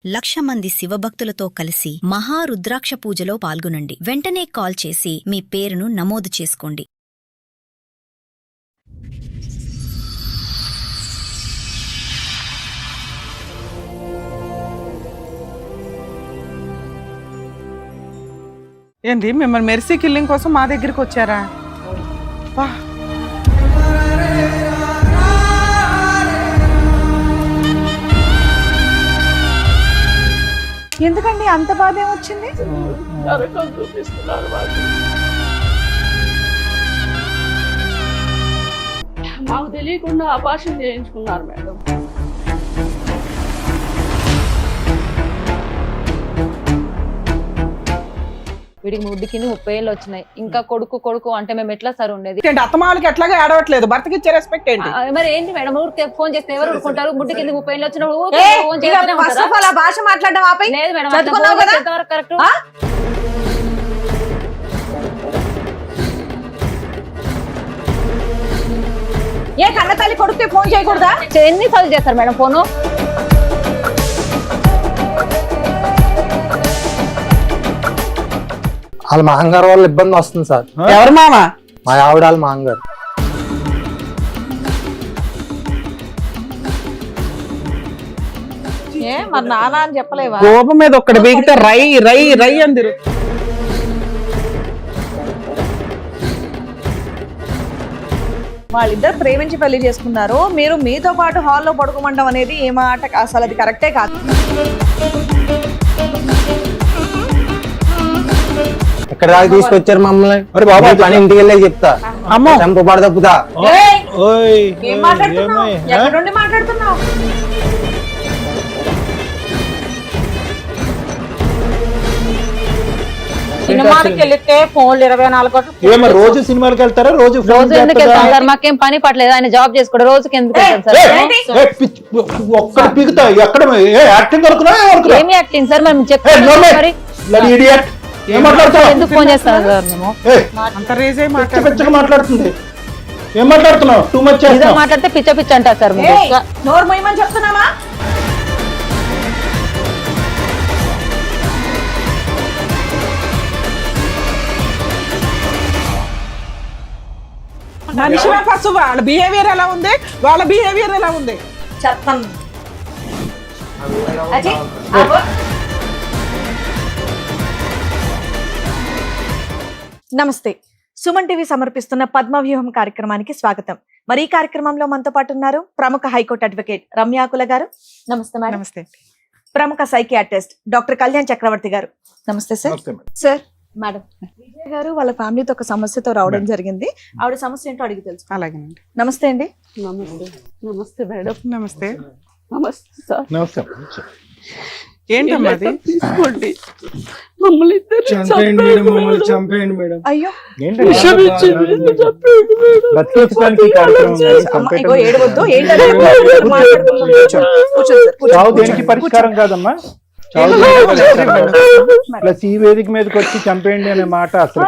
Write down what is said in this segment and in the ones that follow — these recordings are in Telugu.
1,00,000 మంది శివభక్తులతో కలిసి మహారుద్రాక్ష పూజలో పాల్గొనండి. వెంటనే కాల్ చేసి మీ పేరును నమోదు చేసుకోండి. ఏంటి మిమ్మల్ని మెర్సీ కిల్లింగ్ కోసం మా దగ్గరికి వచ్చారా? ఎందుకండి అంత బాధ ఏమొచ్చింది? మాకు తెలియకుండా ఆపరేషన్ చేయించుకున్నారు మేడం. వీడికి ముడ్డి కింద 30 ఏళ్ళు వచ్చినాయి. ఇంకా కొడుకు అంటే మేము ఎట్లా సార్ ఉండేది? అత్తమాలకి ఎట్లాగా ఆడవట్లేదు, భర్తకి ఇచ్చే రెస్పెక్ట్ ఏంటి? మరి ఏంటి మేడం, ఊరికే ఫోన్ చేస్తే ఎవరు ఊరుకుంటారు? ముడ్డి కింద 30 ఏళ్ళు వచ్చినప్పుడు భాష మాట్లాడడం ఆపై. లేదు మేడం, కరెక్ట్. ఏ కన్న తల్లి కొడుకు ఫోన్ చేయకూడదా? ఎన్నిసార్లు చేస్తారు మేడం ఫోను? వాళ్ళ మాంగారు వల్ల ఇబ్బంది వస్తుంది సార్. ఎవరు మామ? మా ఆవిడ వాళ్ళ మాంగారు. మరి నానా అని చెప్పలేవా? కోపం మీద ఒక్కడి బీగితే రై రై రై అందిరు. వాళ్ళిద్దరు ప్రేమించి పెళ్లి చేసుకున్నారు, మీరు మీతో పాటు హాల్లో పడుకోమండం అనేది ఏ మాట? అసలు అది కరెక్టే కాదు. ఎక్కడ దాకా తీసుకొచ్చారు మమ్మల్ని? బాబా పని ఇంటికి వెళ్ళే చెప్తా. అమ్మో చంప పడదప్పుతా. ఏం మాట్లాడుతున్నావు? ఎక్కడ నుండి మాట్లాడుతున్నావు? సినిమాకి వెళ్తే ఫోన్లు 24 గంటలు. రోజు సినిమాకి వెళ్తారా? రోజు ఎందుకు వెళ్తాం సార్? మాకేం పని పట్టలేదు, ఆయన జాబ్ చేసుకోడు. రోజుకి ఎందుకు వెళ్తాం సార్? ఒక్కడ పీకుతా. ఎక్కడ యాక్టింగ్ ఏమి యాక్టింగ్ సార్? మనం చెప్తాం. ఎందుకు ఫోన్ చేస్తాం సార్? మేము అంత రేజే మాట్లాడుతుంది. ఏం మాట్లాడుతున్నావు? టూ మచ్ మాట్లాడితే పిచ్చ అంటారు సార్. నోరు మొయ్యమని చెప్తున్నావా? మనిషి ఫస్ట్ వాళ్ళ బిహేవియర్ ఎలా ఉంది, వాళ్ళ బిహేవియర్ ఎలా ఉంది చెప్తాను. నమస్తే, సుమన్ టీవీ సమర్పిస్తున్న పద్మవ్యూహం కార్యక్రమానికి స్వాగతం. మరి ఈ కార్యక్రమంలో మనతో పాటు ఉన్నారు ప్రముఖ హైకోర్టు అడ్వకేట్ రమ్యాకుల గారు. నమస్తే మేడం. నమస్తే. ప్రముఖ సైకియాట్రిస్ట్ డాక్టర్ కళ్యాణ్ చక్రవర్తి గారు. నమస్తే సార్. సార్, మేడం విజయ్ గారు వాళ్ళ ఫ్యామిలీతో ఒక సమస్యతో రావడం జరిగింది. ఆవిడ సమస్య ఏంటో అడిగి తెలుసు. అలాగేనండి. నమస్తే అండి. నమస్తే మేడం. నమస్తే. నమస్తే సార్. నమస్తే. ఏంటమ్మా అది? తీసుకోండి, మమ్మల్ని చంపేయండి మేడం. అయ్యో ఏడవద్దు. దేనికి పరిష్కారం కాదమ్మా. ప్లస్ ఈ వేదిక మీదకి వచ్చి చంపేయండి అనే మాట అసలు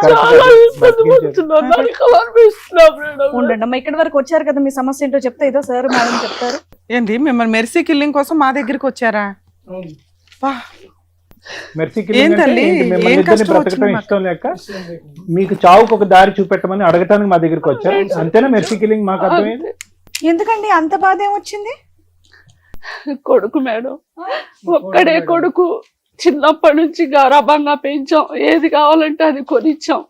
ఉండండి అమ్మా. ఇక్కడి వరకు వచ్చారు కదా, మీ సమస్య ఏంటో చెప్తే ఏదో సార్ మేడం చెప్తారు. ఏంటి మిమ్మల్ని మెర్సీ కిల్లింగ్ కోసం మా దగ్గరికి వచ్చారా? ఇష్టం లేక మీకు చావుకు ఒక దారి చూపెట్టమని అడగటానికి మా దగ్గరికి వచ్చారు. అంతేనా మెర్సీ కిల్లింగ్? మాకు అర్థమైంది. ఎందుకండి అంత బాధ ఏమొచ్చింది? కొడుకు మేడం, ఒక్కడే కొడుకు. చిన్నప్పటి నుంచి గారాబంగా పెంచాం, ఏది కావాలంటే అది కొనిచ్చాం.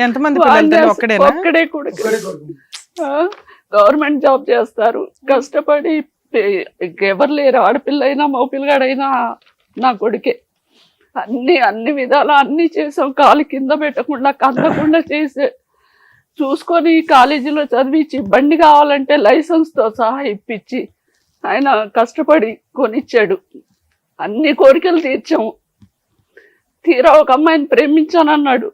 ఎంతమంది? ఒక్కడే కొడుకు. గవర్నమెంట్ జాబ్ చేస్తారు, కష్టపడి. ఎవరు లేరు, ఆడపిల్ల అయినా మగ పిల్లగాడైనా నా కొడుకే. అన్ని విధాలా అన్ని చేసాం. కాలు కింద పెట్టకుండా కదలకుండా చేసే చూసుకొని కాలేజీలో చదివించి, బండి కావాలంటే లైసెన్స్ తో సహా ఇప్పించి ఆయన కష్టపడి కొనిచ్చాడు. అన్ని కోరికలు తీర్చాము. తీరా ఒక అమ్మాయిని ప్రేమించానన్నాడు.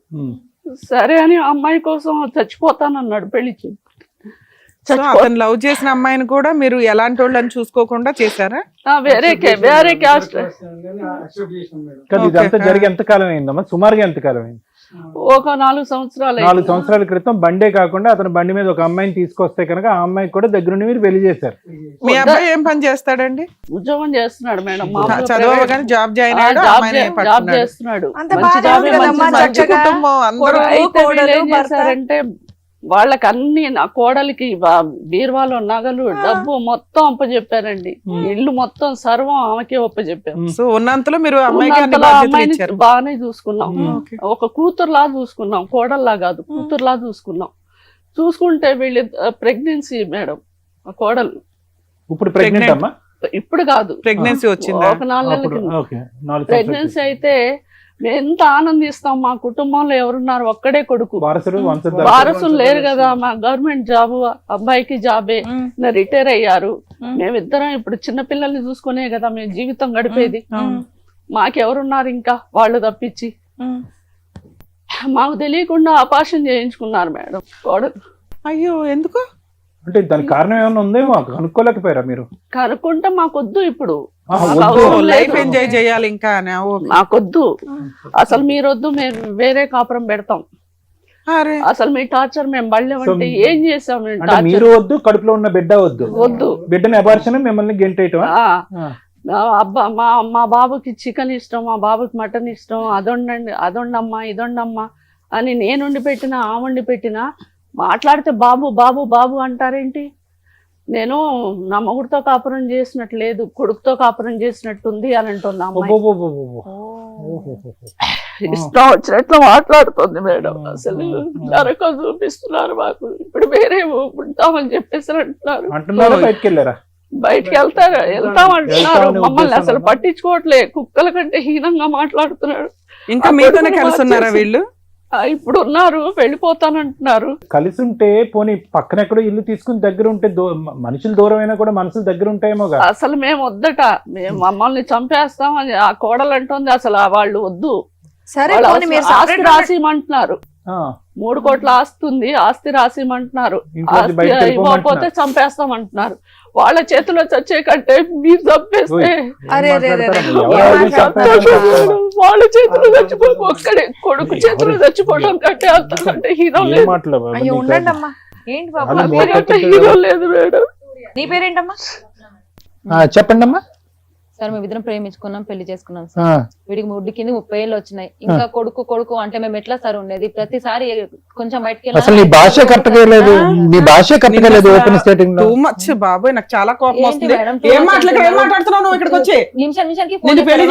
సరే అని ఆ అమ్మాయి కోసం చచ్చిపోతానన్నాడు. పెళ్లి అతను లవ్ చేసిన అమ్మాయిని కూడా మీరు ఎలాంటి వాళ్ళని చూసుకోకుండా చేశారా? వేరే క్యాస్ట్. ఇదంతా జరిగి ఎంత కాలం అయిందమ్మా? సుమారుగా ఎంత కాలం అయింది? ఒక 4 సంవత్సరాలు 4 సంవత్సరాల క్రితం బండే కాకుండా అతను బండి మీద ఒక అమ్మాయిని తీసుకొస్తే కనుక ఆ అమ్మాయికి కూడా దగ్గరుండి మీరు పెళ్లి చేశారు. మీ అబ్బాయి ఏం పని చేస్తాడండి? ఉద్యోగం చేస్తున్నాడు మేడం. చదవగానే జాబ్ జాయిన్ అయ్యాడు, అమ్మాయిని జాబ్ పట్టుకున్నాడు. చేస్తున్నాడు. అంత మంచి బాగానే జాబే, ఉంది మంచి కదమ్మా, సంపాదన. మంచి చక్కగా కుటుంబం అందరూ. అయితే వీళ్ళు కోడలు, ఏం భర్త. చేశారంటే వాళ్ళకి అన్ని నా కోడలికి బీరువాలో నగలు డబ్బు మొత్తం అప్పచెప్పారండి. ఇల్లు మొత్తం సర్వం ఆమెకే అప్పచెప్పారు. సో ఉన్నంతలో మీరు అమ్మాయికి అన్ని ఉన్నంతలో బాధ్యతలు అమ్మాయిని ఇచ్చారు. బాగానే చూసుకున్నాం. ఓకే. ఒక కూతురులా చూసుకున్నాం, కోడల్లా కాదు, కూతురులా చూసుకున్నాం. చూసుకుంటే వీళ్ళు ప్రెగ్నెన్సీ మేడం, ఆ కోడలు ఇప్పుడు ప్రెగ్నెంట్ అమ్మా? ఇప్పుడు కాదు, ప్రెగ్నెన్సీ వచ్చిందా? ఒక 4 నెలల అప్పుడు కింద ఓకే, 4 ప్రెగ్నెన్సీ అయితే మేము ఎంత ఆనందిస్తాం. మా కుటుంబంలో ఎవరున్నారు, ఒక్కడే కొడుకు, వారసుడు వంశధార. వారసులు లేరు కదా. మా గవర్నమెంట్ జాబ్, అబ్బాయికి జాబే, రిటైర్ అయ్యారు. మేమిద్దరం ఇప్పుడు చిన్న పిల్లల్ని చూసుకునే కదా మేము జీవితం గడిపేది. మాకెవరున్నారు ఇంకా వాళ్ళు తప్పించి? మాకు తెలియకుండా ఆపరేషన్ చేయించుకున్నారు మేడం కోడలు. అయ్యో, ఎందుకు? అంటే దానికి కారణం ఏమైనా ఉందేమో కనుక్కోలేకపోయారా మీరు? కనుక్కుంటే మాకొద్దు ఇప్పుడు, ఆహా, మాకు వద్దు. అవసరం లైఫ్ లేదు. ఎంజాయ్ చేయాలి ఇంకా అని. ఓకే. మాకొద్దు అసలు, మీరొద్దు, మేము వేరే కాపురం పెడతాం. అరే, అసలు మీ టార్చర్ మేము బళ్ళేమంటే ఏం చేసాం మేము అంటే టార్చర్? మీరు వద్దు, కడుపులో ఉన్న బిడ్డ వద్దు, వద్దు. బిడ్డని అబార్షన్ మిమ్మల్ని గెంటేయటం. అబ్బా మా బాబుకి చికెన్ ఇష్టం, మా బాబుకి మటన్ ఇష్టం, అదొండమ్మా ఇదొండమ్మా అని నేను వండి పెట్టినా, ఆ వండి పెట్టినా మాట్లాడితే బాబు బాబు బాబు అంటారేంటి? నేను నా మొగుడితో కాపురం చేసినట్టు లేదు, కొడుకుతో కాపురం చేసినట్టుంది అని అంటున్నా అమ్మాయి. ఇష్టం వచ్చినట్లు మాట్లాడుతుంది మేడం. అసలు నరకం చూపిస్తున్నారు మాకు. ఇప్పుడు వేరే ఉంటామని చెప్పేసి అంటున్నారు. అంటున్నారా? బయటకు వెళ్ళారా? బయటికి వెళ్తామంటున్నారు. మమ్మల్ని అసలు పట్టించుకోవట్లే, కుక్కల కంటే హీనంగా మాట్లాడుతున్నాడు. ఇంకా మీతోనే కలిసి ఉన్నారా వీళ్ళు? ఇప్పుడు ఉన్నారు, వెళ్ళిపోతానంటున్నారు. కలిసి ఉంటే పోనీ పక్కన ఎక్కడో ఇల్లు తీసుకుని దగ్గర ఉంటే మనుషులు దూరం అయినా కూడా మనసులు దగ్గర ఉంటాయేమో. అసలు మేము వద్దట, మేము మమ్మల్ని చంపేస్తాం అని ఆ కోడలు అంటుంది. అసలు వాళ్ళు వద్దు, సరే వాళ్ళు పోనీ మీరు ఆస్తి separate రాసిమంటున్నారు. 3 కోట్ల ఆస్తి ఉంది, ఆస్తి రాసిమంటున్నారు. ఇంట్లో నుంచి బయటకు ఆస్తి ఇవ్వకపోతే వెళ్ళిపోమంటున్నారు. చంపేస్తామంటున్నారు. వాళ్ళ చేతిలో చచ్చే కంటే మీరు చంపేస్తే అరే, అరే, అరే, అరే. సంతోషం మేడం. వాళ్ళ చేతిలో చచ్చిపో, ఒక్కడే కొడుకు చేతిలో చచ్చిపోవడం కంటే అంతకంటే హీరో లేదు. అయ్యో ఉండండి అమ్మా. ఏంటి బాబు, అలా నా పేరు అంతకంటే హీరో లేదు మేడం. నీ పేరేంటమ్మా? చెప్పండి అమ్మా. సార్ మేమిద్దరం ప్రేమించుకున్నాం, పెళ్లి చేసుకున్నాం సార్. వీడికి ముడ్డికి 30 ఏళ్ళు వచ్చినాయి. ఇంకా కొడుకు అంటే మేము ఎట్లా సార్ ఉండేది? ప్రతిసారి కొంచెం బయటకి అసలు నీ భాష కరెక్ట్గా లేదు, నీ భాష కరెక్ట్గా లేదు. ఓపెన్ స్టేటింగ్ లో టూ మచ్ బాబోయ్, నాకు చాలా కోపం ఏంటి వస్తుంది. మేడం, ఏం మాట్లాడుతున్నావు నువ్వు ఇక్కడికి వచ్చి? నిమిషానికి నిన్ను పెళ్లి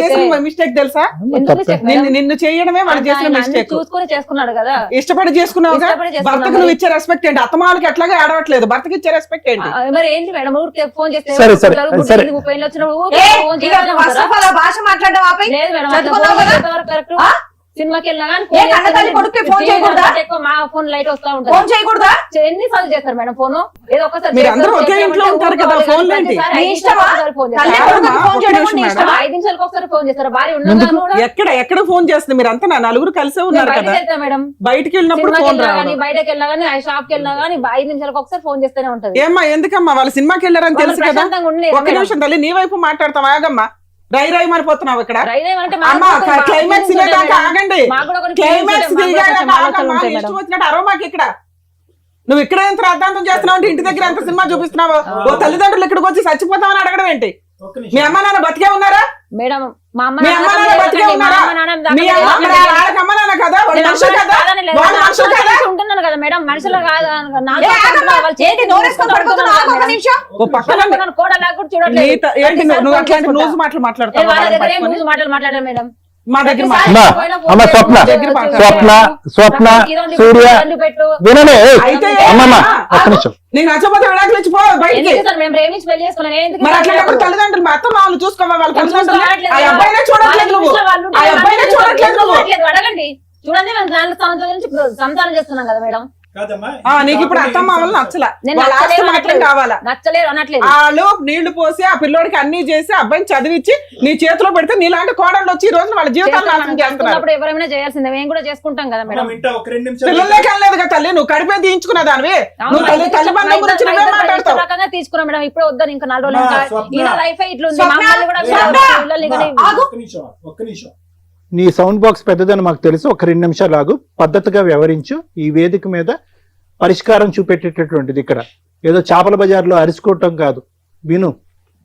చేసిన మిస్టేక్ తెలుసా? నిన్ను చేయడమే వాళ్ళు చేసిన మిస్టేక్. చూసుకొని చేసుకున్నాడు కదా, ఇష్టపడి చేసుకున్నావుగా. ఇష్టపడి చేసుకున్నాం. భర్తకు నువ్వు ఇచ్చే రెస్పెక్ట్ ఏంటి? అత్తమాలకి ఎట్లాగా ఆడవట్లేదు, భర్తకి ఇచ్చే రెస్పెక్ట్ ఏంటి? మరి ఏంటి మేడం, ఊరికి ఫోన్ చేస్తే సరే, సరే, పిల్లలు సరే. 30 ఏళ్ళు వచ్చిన ఫోన్ ఇక first of all ఆ భాష మాట్లాడడం ఆపై. లేదు మేడం, చదువుకున్నావు కదా? కరెక్ట్. సినిమాకి వెళ్ళినా కానీ ఏ కన్నతల్లి కొడుక్కి ఫోన్ చేయకూడదా? ఎక్కువ మా ఫోన్ లైట్ వస్తా ఫోన్ ఉంటుంది. చేయకూడదా? ఎన్నిసార్లు చేస్తారు మేడం ఫోన్? ఏదో ఒకసారి మీరు అందరూ ఒకే ఇంట్లో ఉంటారు కదా, ఫోన్ ఏంటి? నీ ఇష్టమా? తల్లి కొడుకుకి ఫోన్ చేయడం నీ ఇష్టమా? 5 నిమిషాలకు ఒకసారి ఫోన్ చేస్తారు. భార్య ఉన్నదా కూడా? ఎక్కడ ఫోన్ చేస్తుంది? మీరు అంతా నలుగురు కలిసే ఉన్నారు బయటకి కదా. వెళ్తా మేడం, బయటికి వెళ్ళినప్పుడు సినిమాకి ఫోన్ వెళ్ళినా రావడం. కానీ బయటకి వెళ్ళినా కానీ షాప్ కి వెళ్ళినా కానీ 5 నిమిషాలకు ఒకసారి ఫోన్ చేస్తూనే ఉంటది. ఏమ్మా, ఎందుకమ్మా? వాళ్ళ సినిమాకి వెళ్ళారని తెలుసు కదా. ప్రశాంతంగా ఉండలేదు ఒక్క నిమిషం తల్లి, నీ వైపు మాట్లాడతాం. ఆగమ్మా, రై మారిపోతున్నావు ఇక్కడ. అమ్మా, క్లైమాక్స్ దాకా ఆగండి. క్లైమాక్స్ ఇష్టం వచ్చినట్టు అరవమాకి ఇక్కడ. నువ్వు ఇక్కడ ఎంత రాద్ధాంతం చేస్తున్నావు అంటే ఇంటి దగ్గర ఎంత సినిమా చూపిస్తున్నావు? ఓ తల్లిదండ్రులు ఇక్కడికి వచ్చి చచ్చిపోతామని అడగడం ఏంటి? మీ అమ్మ నాన్న బతికే ఉన్నారా? మేడం మా అమ్మ మీ అమ్మ నాన్న బతికే ఉన్నారా? మీ వాళ్ళకి అమ్మ నాన్న కదా, వాళ్ళు మనుషులు కదా, వాళ్ళు మనుషులు కదా. ఉంటున్నాను కదా మేడం, మనుషులు కాదు. ఏ ఆగమ్మా, ఏంటి నోరేసుకొని పడుకుంటున్నావు? ఆగు ఒక నిమిషం. ఓ పక్కన ఏంటి నువ్వు అట్లాంటి లూజ్ మాటలు మాట్లాడతావు? మాట్లాడారు మేడం. మా దగ్గర అమ్మ స్వప్న సూర్య వినలే. అయితే అమ్మమ్మ ఒక్క నిమిషం. నీకు నచ్చకపోతే విడాకులు ఇచ్చిపో బయటికి. మేము ప్రేమించి పెళ్లి చేసుకున్నాను. మరి అట్లాంటప్పుడు తల్లిదండ్రులు మా అత్త మామూలు చూసుకోవాలి. వాళ్ళ తల్లిదండ్రులు ఆ అబ్బాయినే చూడట్లేదు నువ్వు, ఆ అబ్బాయినే చూడట్లేదు నువ్వు. అడగండి, చూడండి మేము దాని సంవత్సరం నుంచి సంతానం చేస్తున్నాం కదా మేడం. నీకు ఇప్పుడు అత్త మామూలు నచ్చలా, వాళ్ళ ఆస్తి మాత్రం కావాలా? నచ్చలేదు అనట్లేదు. వాళ్ళు నీళ్లు పోసి ఆ పిల్లోడికి అన్ని చేసి అబ్బాయిని చదివించి నీ చేతిలో పెడితే నీలాంటి కోడళ్ళు వచ్చి ఈ రోజు వాళ్ళ జీవితాలు నాశనం చేస్తున్నారు. ఎవరైనా చేయాల్సిందే, మేము కూడా చేసుకుంటాం కదా మేడం. పిల్లలే కనలేదు కదా తల్లి, నువ్వు కడిపే తీయించుకున్న దానివి. నువ్వు తల్లి బంధం గురించి నువ్వే మాట్లాడతావు. రకంగా తీసుకున్నాం మేడం. ఇప్పుడు వద్దని ఇంకా 4 రోజులు. ఇలా లైఫ్ ఇట్లా ఉంది. స్వప్న, మమ్మల్ని కూడా స్వప్న, పిల్లల్ని కానీ ఆగు. ఒక్క నిమిషం నీ సౌండ్ బాక్స్ పెద్దదని మాకు తెలుసు. ఒక 2 నిమిషాలు ఆగు, పద్ధతిగా వ్యవహరించు. ఈ వేదిక మీద పరిష్కారం చూపెట్టేటటువంటిది ఇక్కడ ఏదో చేపల బజార్లో అరుచుకోవటం కాదు. విను,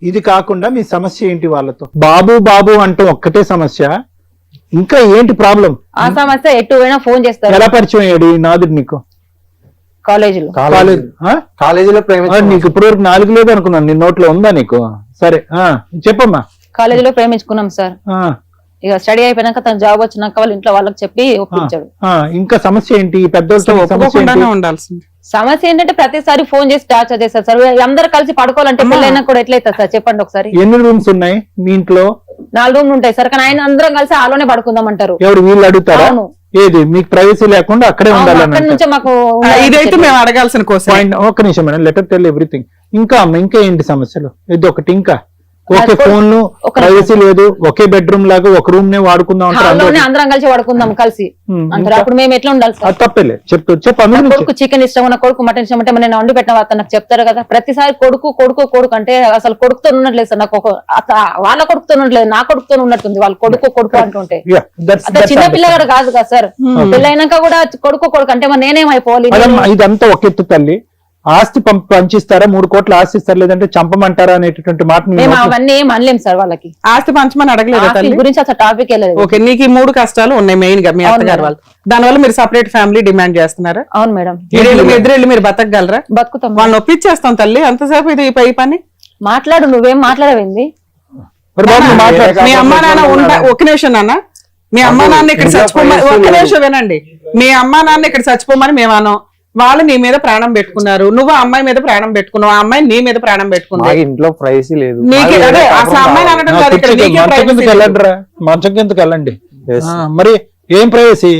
ఇది కాకుండా మీ సమస్య ఏంటి? వాళ్ళతో బాబు బాబు అంటూ ఒక్కటే సమస్య, ఇంకా ఏంటి ప్రాబ్లం? ఆ సమస్య ఎటు పోయినా ఫోన్ చేస్తారు. ఎలా పరిచయం అయ్యాడు ఈ నాదుడు నీకు? కాలేజీలో కాలేజీలో నీకు ఇప్పుడు వరకు 4 లేదు అనుకున్నాను, నీ నోట్లో ఉందా నీకు? సరే చెప్పమ్మా. కాలేజీలో ప్రేమించుకున్నాం సార్. ఇక స్టడీ అయిపోయినాక తన జాబ్ వచ్చినాక వాళ్ళ ఇంట్లో వాళ్ళకి చెప్పి ఒప్పించాడు. ఇంకా సమస్య ఏంటి? పెద్దలతో ఉండాల్సింది. సమస్య ఏంటంటే ప్రతిసారి ఫోన్ చేసి టార్చర్ చేస్తారు సార్. అందరు కలిసి పడుకోవాలంటే పెళ్ళైనా కూడా ఎట్లయితుంది సార్ చెప్పండి ఒకసారి. ఎన్ని రూమ్స్ ఉన్నాయి మీ ఇంట్లో? 4 రూమ్లు ఉంటాయి సార్, కానీ ఆయన అందరం కలిసి ఆలోనే పడుకుందాం అంటారు. ఎవరు వీళ్ళు అడుగుతారా? ఏది మీకు ప్రైవసీ లేకుండా అక్కడే ఉండాలని? నుంచే మాకు ఇదైతే మేము అడగాల్సిన కోసం. ఒక్క నిమిషం మేడం, లెటర్ టెల్ ఎవ్రీథింగ్. ఇంకా ఏంటి సమస్యలు? ఇది ఒకటి. ఇంకా ఒకే ఫోన్లు, ప్రైవసీ లేదు, ఒకే బెడ్రూమ్ లాగా ఒక రూమ్ నే వాడుకుందాం అందరం కలిసి వాడుకుందాం కలిసి అంటారు. అప్పుడు మేము ఎట్లా ఉండాలి సార్? తప్పలే కొడుకు చికెన్ ఇష్టం, నా కొడుకు మటన్ ఇష్టం అంటే నేను వండి పెట్టిన నాకు చెప్తారు కదా. ప్రతిసారి కొడుకు కొడుకు కొడుకు అంటే అసలు కొడుకుతో ఉన్నట్లేదు సార్. నాకు వాళ్ళ కొడుకుతో ఉన్నట్లేదు, నా కొడుకుతో ఉన్నట్టుంది. వాళ్ళు కొడుకు కొడుకు అంటుంటే అదే చిన్న పిల్లగాడు కాదు కదా సార్. పెళ్ళైనాక కూడా కొడుకు కొడుకు అంటే మరి నేనేమైపోవాలి? ఇదంతా ఒక ఎత్తు తల్లి. ఆస్తి పంచిస్తారా? 3 కోట్ల ఆస్తి ఇస్తారు, లేదంటే చంపమంటారా అనేటటువంటి మాట మేము అవన్నీ ఏం అనలేం సార్. వాళ్ళకి ఆస్తి పంచమని అడగలేదు తల్లి గురించి అసలు టాపిక్ వెళ్ళలేదు. ఓకే, నీకు 3 కష్టాలు ఉన్నాయి మెయిన్ గా మీ అత్తగారు వాళ్ళు. దానివల్ల మీరు సపరేట్ ఫ్యామిలీ డిమాండ్ చేస్తున్నారా? అవును మేడం. ఎదురెళ్ళి మీరు బతకగలరా? బతుకుతాం. వాళ్ళని ఒప్పించేస్తాం తల్లి. అంతసేపు ఇది పై పని మాట్లాడు. నువ్వేం మాట్లాడవేంది? మీ అమ్మా నాన్న ఒక నిమిషం నాన్న, మీ అమ్మా నాన్న ఇక్కడ చచ్చిపోమని ఒక్క నిమిషం వినండి. మీ అమ్మా నాన్న ఇక్కడ చచ్చిపోమని మేము అన్నాం. వాళ్ళు నీ మీద ప్రాణం పెట్టుకున్నారు, నువ్వు ఆ అమ్మాయి మీద ప్రాణం పెట్టుకున్నావు, ఆ అమ్మాయి నీ మీద ప్రాణం పెట్టుకున్నా. ఇంట్లో ప్రైవసీ లేదు. అసలు అమ్మాయిని అనడం కాదు ఇక్కడ. మంచం కిందకి వెళ్ళండి. మరి ఏం ప్రైవసీ?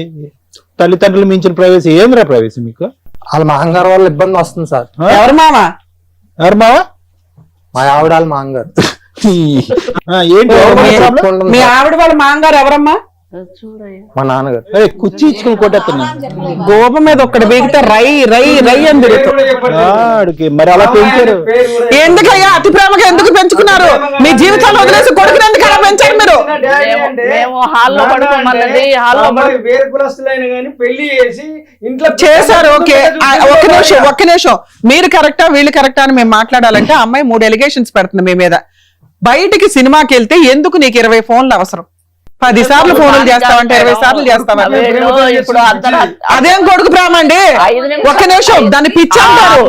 తల్లిదండ్రులు మించిన ప్రైవసీ ఏంద్రా ప్రైవసీ మీకు? వాళ్ళ మాంగారు వల్ల ఇబ్బంది వస్తుంది సార్. ఎవరు మావా? ఎవరు మావా? మా ఆవిడ వాళ్ళ మాంగారు. ఏంటి మీ ఆవిడ వాళ్ళ మాంగారు ఎవరమ్మా? మా నాన్నగారు. కుర్చీ ఇచ్చుకుని కొట్టేస్తున్నా. గోప మీద ఒక్కడు బీగితే రై రై రై అని తిరుగుతాడు. మరి అలా పెంచారు ఎందుకయ్యా? అతి ప్రేమగా ఎందుకు పెంచుకున్నారు? మీ జీవితాలు వదిలేసి కొడుకుని ఎందుకు అలా పెంచారు మీరు? చేశారు. ఓకే, ఒక్క నిమిషం. మీరు కరెక్టా వీళ్ళు కరెక్టా అని మేము మాట్లాడాలంటే అమ్మాయి 3 ఎలిగేషన్స్ పెడుతుంది మీ మీద. బయటికి సినిమాకి వెళ్తే ఎందుకు నీకు 20 ఫోన్లు అవసరం? 10 సార్లు ఫోన్లు చేస్తావంటే 20 సార్లు చేస్తావా? అదేం కొడుకు ప్రేమ అండి? ఒక్క నిమిషం, దాన్ని పిచ్చి అంటారు.